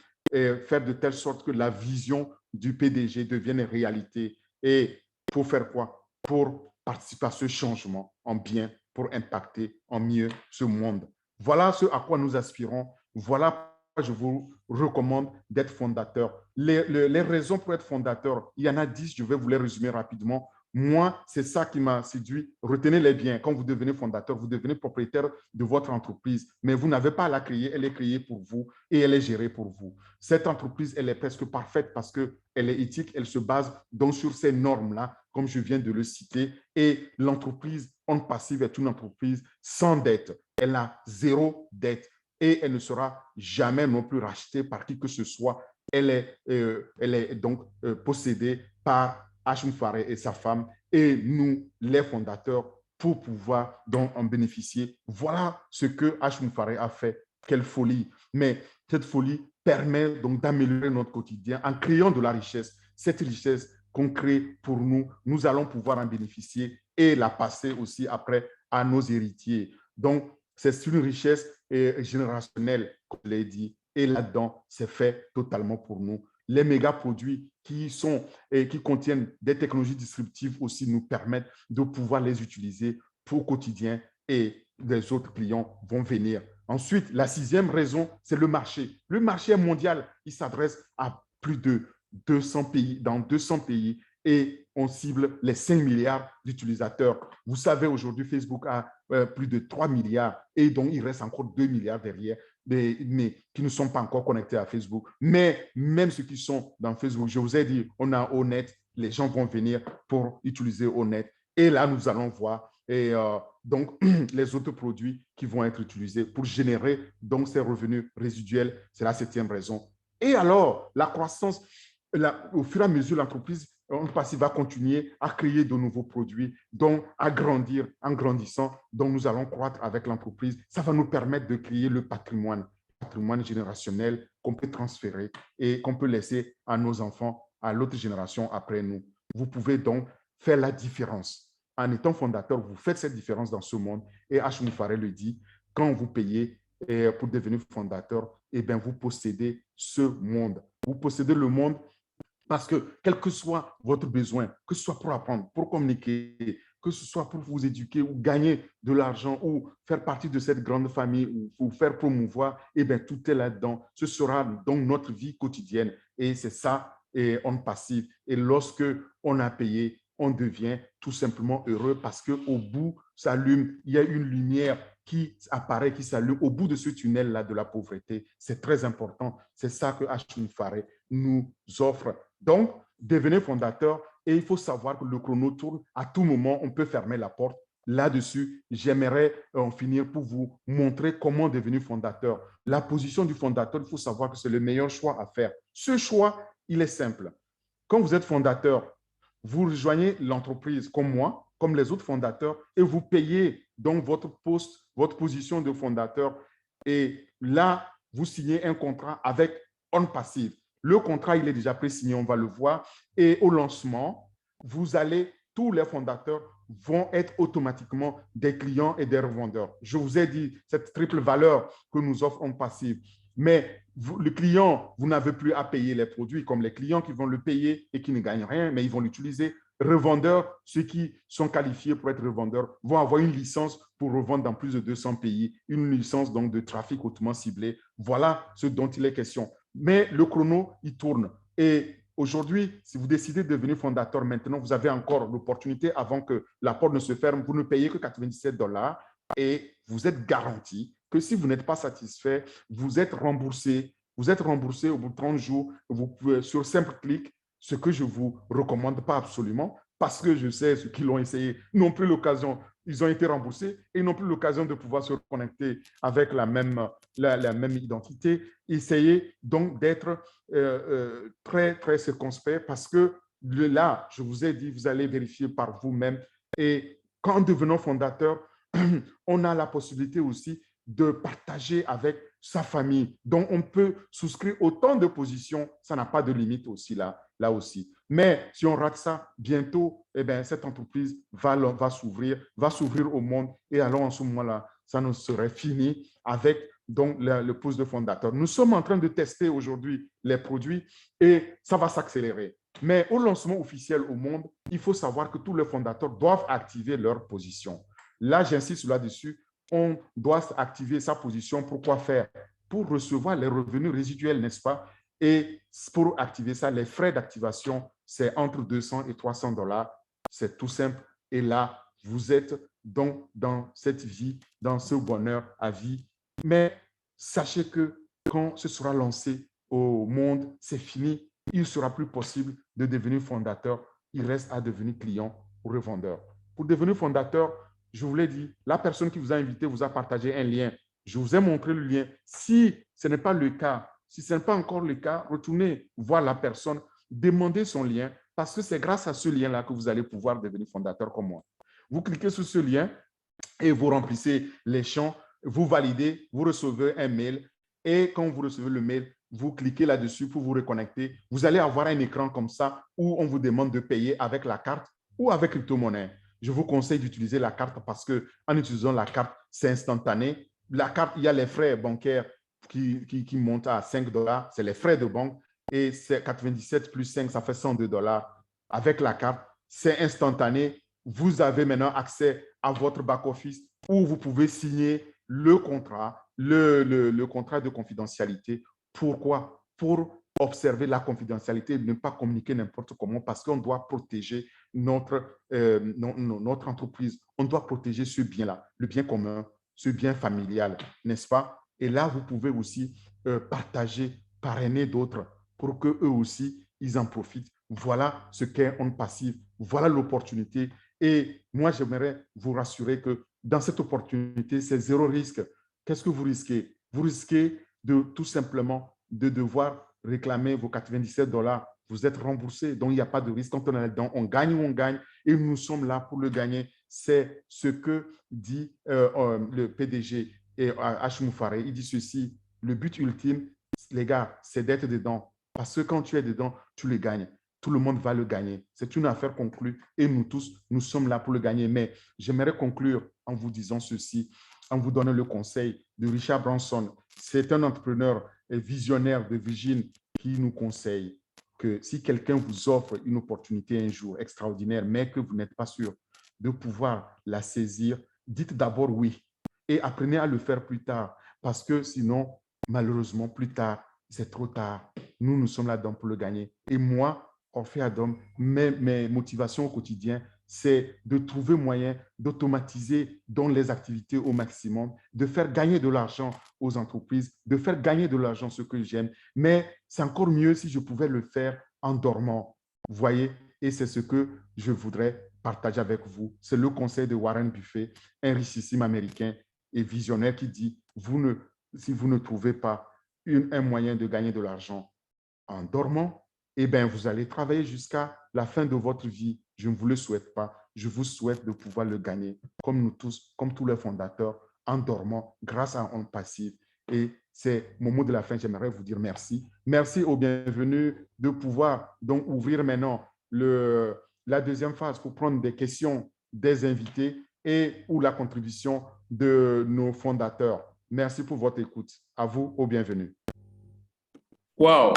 faire de telle sorte que la vision du PDG devienne réalité. Et pour faire quoi? Pour participer à ce changement en bien, pour impacter en mieux ce monde. Voilà ce à quoi nous aspirons. Voilà je vous recommande d'être fondateur. Les raisons pour être fondateur, il y en a 10, je vais vous les résumer rapidement. Moi, c'est ça qui m'a séduit. Retenez-les bien. Quand vous devenez fondateur, vous devenez propriétaire de votre entreprise, mais vous n'avez pas à la créer, elle est créée pour vous et elle est gérée pour vous. Cette entreprise, elle est presque parfaite parce qu'elle est éthique, elle se base donc sur ces normes-là, comme je viens de le citer, et l'entreprise onde passive est une entreprise sans dette. Elle a zéro dette et elle ne sera jamais non plus rachetée par qui que ce soit. Elle est donc possédée par Hashim Fareh et sa femme et nous, les fondateurs, pour pouvoir donc en bénéficier. Voilà ce que Hashim Fareh a fait. Quelle folie! Mais cette folie permet donc d'améliorer notre quotidien en créant de la richesse. Cette richesse qu'on crée pour nous, nous allons pouvoir en bénéficier et la passer aussi après à nos héritiers. Donc, c'est une richesse générationnelle, comme je l'ai dit, et là-dedans, c'est fait totalement pour nous. Les méga produits qui contiennent des technologies disruptives aussi nous permettent de pouvoir les utiliser pour le quotidien et les autres clients vont venir. Ensuite, la sixième raison, c'est le marché. Le marché est mondial. Il s'adresse à plus de 200 pays, dans 200 pays et on cible les 5 milliards d'utilisateurs. Vous savez, aujourd'hui, Facebook a plus de 3 milliards et donc il reste encore 2 milliards derrière, mais qui ne sont pas encore connectés à Facebook. Mais même ceux qui sont dans Facebook, je vous ai dit, on a Onet, les gens vont venir pour utiliser Onet. Et là, nous allons voir donc les autres produits qui vont être utilisés pour générer donc ces revenus résiduels. C'est la septième raison. Et alors, la croissance, au fur et à mesure, l'entreprise va continuer à créer de nouveaux produits, donc à grandir. En grandissant, donc nous allons croître avec l'entreprise. Ça va nous permettre de créer le patrimoine générationnel qu'on peut transférer et qu'on peut laisser à nos enfants, à l'autre génération après nous. Vous pouvez donc faire la différence. En étant fondateur, vous faites cette différence dans ce monde. Et H. Moufaré le dit, quand vous payez pour devenir fondateur, eh bien, vous possédez ce monde. Vous possédez le monde parce que quel que soit votre besoin, que ce soit pour apprendre, pour communiquer, que ce soit pour vous éduquer ou gagner de l'argent ou faire partie de cette grande famille ou faire promouvoir, eh bien, tout est là-dedans. Ce sera donc notre vie quotidienne. Et c'est ça, et on passive. Et lorsque on a payé, on devient tout simplement heureux parce qu'au bout s'allume, il y a une lumière qui apparaît, qui s'allume au bout de ce tunnel-là de la pauvreté. C'est très important. C'est ça que H. Moufaré nous offre. Donc, devenez fondateur et il faut savoir que le chrono tourne. À tout moment, on peut fermer la porte. Là-dessus, j'aimerais en finir pour vous montrer comment devenir fondateur. La position du fondateur, il faut savoir que c'est le meilleur choix à faire. Ce choix, il est simple. Quand vous êtes fondateur, vous rejoignez l'entreprise comme moi, comme les autres fondateurs, et vous payez donc votre poste, votre position de fondateur. Et là, vous signez un contrat avec On Passive. Le contrat, il est déjà pré-signé, on va le voir. Et au lancement, tous les fondateurs vont être automatiquement des clients et des revendeurs. Je vous ai dit cette triple valeur que nous offre On Passive. Mais le client, vous n'avez plus à payer les produits comme les clients qui vont le payer et qui ne gagnent rien, mais ils vont l'utiliser. Revendeurs, ceux qui sont qualifiés pour être revendeurs, vont avoir une licence pour revendre dans plus de 200 pays, une licence donc de trafic hautement ciblé. Voilà ce dont il est question. Mais le chrono, il tourne. Et aujourd'hui, si vous décidez de devenir fondateur maintenant, vous avez encore l'opportunité avant que la porte ne se ferme. Vous ne payez que 97 $ et vous êtes garanti que si vous n'êtes pas satisfait, vous êtes remboursé. Vous êtes remboursé au bout de 30 jours. Vous pouvez, sur simple clic, ce que je ne vous recommande pas absolument, parce que je sais ceux qui l'ont essayé n'ont plus l'occasion, ils ont été remboursés et n'ont plus l'occasion de pouvoir se connecter avec la même identité. Essayez donc d'être très, très circonspect parce que là, je vous ai dit, vous allez vérifier par vous-même. Et quand devenons fondateur, on a la possibilité aussi de partager avec sa famille. Donc, on peut souscrire autant de positions. Ça n'a pas de limite aussi là aussi. Mais si on rate ça, bientôt, eh bien, cette entreprise va s'ouvrir au monde. Et alors, en ce moment-là, ça ne serait fini avec donc le poste de fondateur. Nous sommes en train de tester aujourd'hui les produits et ça va s'accélérer. Mais au lancement officiel au monde, il faut savoir que tous les fondateurs doivent activer leur position. Là, j'insiste là-dessus, on doit activer sa position. Pour quoi faire? Pour recevoir les revenus résiduels, n'est-ce pas? Et pour activer ça, les frais d'activation, c'est entre 200 et 300 $. C'est tout simple. Et là, vous êtes donc dans cette vie, dans ce bonheur à vie. Mais sachez que quand ce sera lancé au monde, c'est fini. Il ne sera plus possible de devenir fondateur. Il reste à devenir client ou revendeur. Pour devenir fondateur, je vous l'ai dit, la personne qui vous a invité vous a partagé un lien. Je vous ai montré le lien. Si ce n'est pas le cas, si ce n'est pas encore le cas, retournez voir la personne, demandez son lien, parce que c'est grâce à ce lien-là que vous allez pouvoir devenir fondateur comme moi. Vous cliquez sur ce lien et vous remplissez les champs, vous validez, vous recevez un mail et quand vous recevez le mail, vous cliquez là-dessus pour vous reconnecter. Vous allez avoir un écran comme ça où on vous demande de payer avec la carte ou avec crypto-monnaie. Je vous conseille d'utiliser la carte parce qu'en utilisant la carte, c'est instantané. La carte, il y a les frais bancaires qui montent à 5 $, c'est les frais de banque et c'est 97 plus 5, ça fait 102 $. Avec la carte, c'est instantané. Vous avez maintenant accès à votre back-office où vous pouvez signer le contrat, le contrat de confidentialité. Pourquoi? Pour observer la confidentialité et ne pas communiquer n'importe comment parce qu'on doit protéger notre entreprise. On doit protéger ce bien-là, le bien commun, ce bien familial, n'est-ce pas? Et là, vous pouvez aussi partager, parrainer d'autres pour qu'eux aussi, ils en profitent. Voilà ce qu'est On Passive. Voilà l'opportunité. Et moi, j'aimerais vous rassurer que dans cette opportunité, c'est zéro risque. Qu'est-ce que vous risquez? Vous risquez de tout simplement de devoir réclamez vos 97 $, vous êtes remboursé. Donc, il n'y a pas de risque. Quand on est là-dedans, on gagne ou on gagne et nous sommes là pour le gagner. C'est ce que dit le PDG et H. Moufaré. Il dit ceci, le but ultime, les gars, c'est d'être dedans. Parce que quand tu es dedans, tu le gagnes. Tout le monde va le gagner. C'est une affaire conclue et nous tous, nous sommes là pour le gagner. Mais j'aimerais conclure en vous disant ceci, en vous donnant le conseil de Richard Branson. C'est un entrepreneur et visionnaire de Virgin qui nous conseille que si quelqu'un vous offre une opportunité un jour extraordinaire, mais que vous n'êtes pas sûr de pouvoir la saisir, dites d'abord oui et apprenez à le faire plus tard parce que sinon, malheureusement, plus tard, c'est trop tard. Nous, nous sommes là-dedans pour le gagner. Et moi, Orphée Adam, mes motivations au quotidien, c'est de trouver moyen d'automatiser dans les activités au maximum, de faire gagner de l'argent aux entreprises, de faire gagner de l'argent ce que j'aime. Mais c'est encore mieux si je pouvais le faire en dormant. Vous voyez? Et c'est ce que je voudrais partager avec vous. C'est le conseil de Warren Buffett, un richissime américain et visionnaire qui dit, si vous ne trouvez pas un moyen de gagner de l'argent en dormant, eh bien, vous allez travailler jusqu'à la fin de votre vie. Je ne vous le souhaite pas. Je vous souhaite de pouvoir le gagner, comme nous tous, comme tous les fondateurs, en dormant, grâce à un passif. Et c'est mon mot de la fin. J'aimerais vous dire merci. Merci aux bienvenus de pouvoir donc ouvrir maintenant la deuxième phase pour prendre des questions des invités et ou la contribution de nos fondateurs. Merci pour votre écoute. À vous, aux bienvenus. Wow.